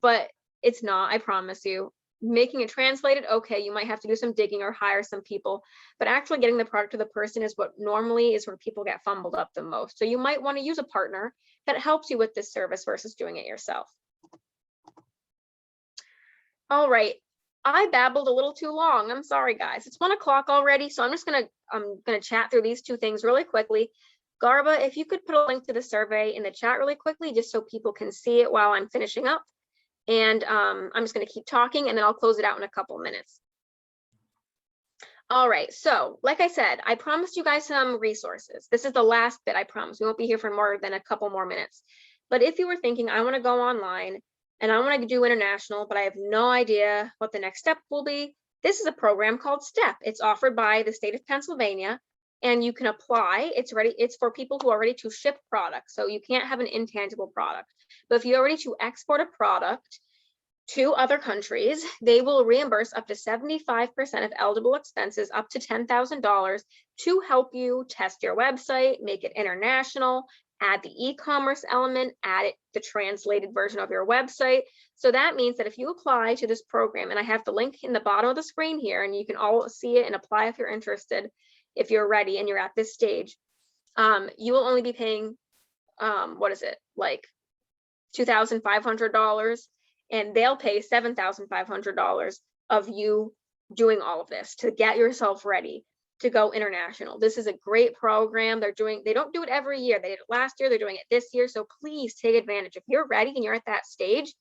but it's not, I promise you. Making it translated, okay, you might have to do some digging or hire some people, but actually getting the product to the person is what normally is where people get fumbled up the most. So you might want to use a partner that helps you with this service versus doing it yourself. All right, I babbled a little too long. I'm sorry, guys. It's 1 o'clock already, so I'm gonna chat through these two things really quickly. Garba, if you could put a link to the survey in the chat really quickly, just so people can see it while I'm finishing up. And I'm just going to keep talking and then I'll close it out in a couple minutes. All right, so like I said, I promised you guys some resources. This is the last bit, I promise. We won't be here for more than a couple more minutes. But if you were thinking, I want to go online and I want to do international, but I have no idea what the next step will be, this is a program called STEP. It's offered by the state of Pennsylvania, and you can apply. It's for people who are ready to ship products. So you can't have an intangible product. But if you're ready to export a product to other countries, they will reimburse up to 75% of eligible expenses up to $10,000 to help you test your website, make it international, add the e-commerce element, add the translated version of your website. So that means that if you apply to this program, and I have the link in the bottom of the screen here, and you can all see it and apply if you're interested, if you're ready and you're at this stage, you will only be paying, what is it, like $2,500, and they'll pay $7,500 of you doing all of this to get yourself ready to go international. This is a great program. They don't do it every year. They did it last year, they're doing it this year. So please take advantage. If you're ready and you're at that stage,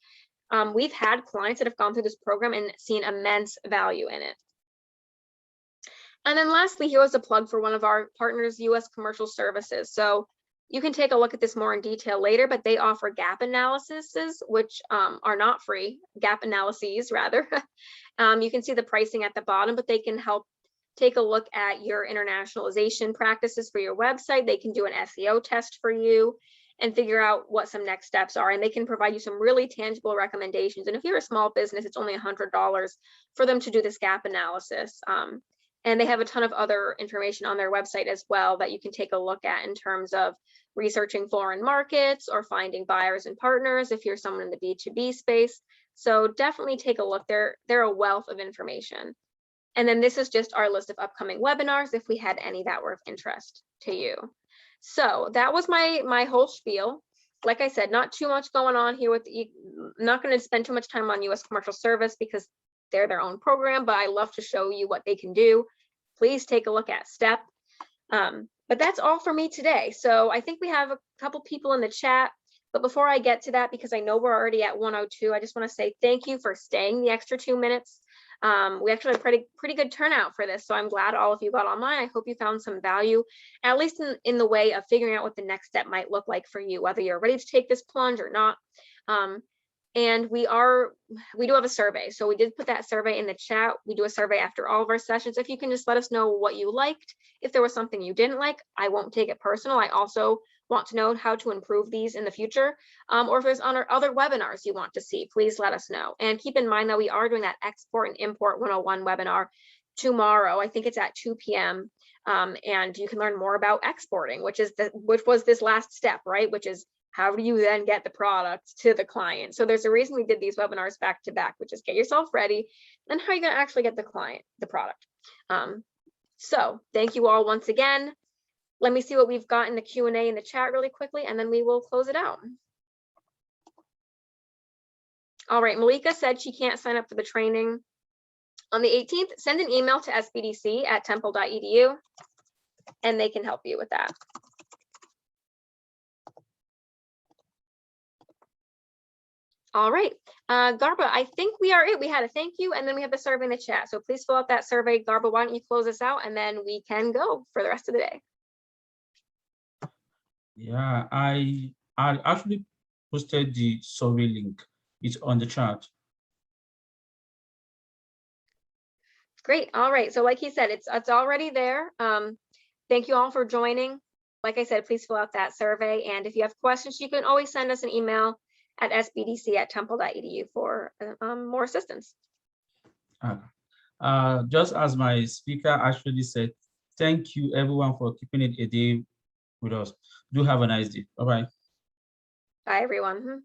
we've had clients that have gone through this program and seen immense value in it. And then lastly, here was a plug for one of our partners, US Commercial Services. So you can take a look at this more in detail later, but they offer gap analyses, which are not free, gap analyses rather. You can see the pricing at the bottom, but they can help take a look at your internationalization practices for your website. They can do an SEO test for you and figure out what some next steps are. And they can provide you some really tangible recommendations. And if you're a small business, it's only $100 for them to do this gap analysis. And they have a ton of other information on their website as well that you can take a look at in terms of researching foreign markets or finding buyers and partners if you're someone in the B2B space. So definitely take a look. They're a wealth of information. And then this is just our list of upcoming webinars if we had any that were of interest to you. So that was my whole spiel. Like I said, not too much going on here with not going to spend too much time on US Commercial Service because they're their own program, but I love to show you what they can do. Please take a look at STEP. But that's all for me today. So I think we have a couple people in the chat, but before I get to that, because I know we're already at 1:02, I just want to say thank you for staying the extra 2 minutes. We actually had a pretty good turnout for this, so I'm glad all of you got online. I hope you found some value, at least in the way of figuring out what the next step might look like for you, whether you're ready to take this plunge or not. And we do have a survey. So we did put that survey in the chat. We do a survey after all of our sessions. If you can just let us know what you liked, if there was something you didn't like, I won't take it personal. I also want to know how to improve these in the future. Or if there's other webinars you want to see, please let us know. And keep in mind that we are doing that Export and Import 101 webinar tomorrow. I think it's at 2 p.m. And you can learn more about exporting, which was this last step, right? Which is, how do you then get the products to the client? So there's a reason we did these webinars back to back, which is get yourself ready, and how are you going to actually get the client the product. So thank you all once again. Let me see what we've got in the Q&A in the chat really quickly, and then we will close it out. All right, Malika said she can't sign up for the training on the 18th. Send an email to sbdc@temple.edu, and they can help you with that. All right, Garba, I think we are it. We had a thank you, and then we have the survey in the chat. So please fill out that survey. Garba, why don't you close us out, and then we can go for the rest of the day. Yeah, I actually posted the survey link. It's on the chat. Great. All right. So like he said, it's already there. Thank you all for joining. Like I said, please fill out that survey. And if you have questions, you can always send us an email at sbdc@temple.edu for more assistance. Just as my speaker actually said, thank you everyone for keeping it a day with us. Do have a nice day. Bye-bye. Bye, everyone.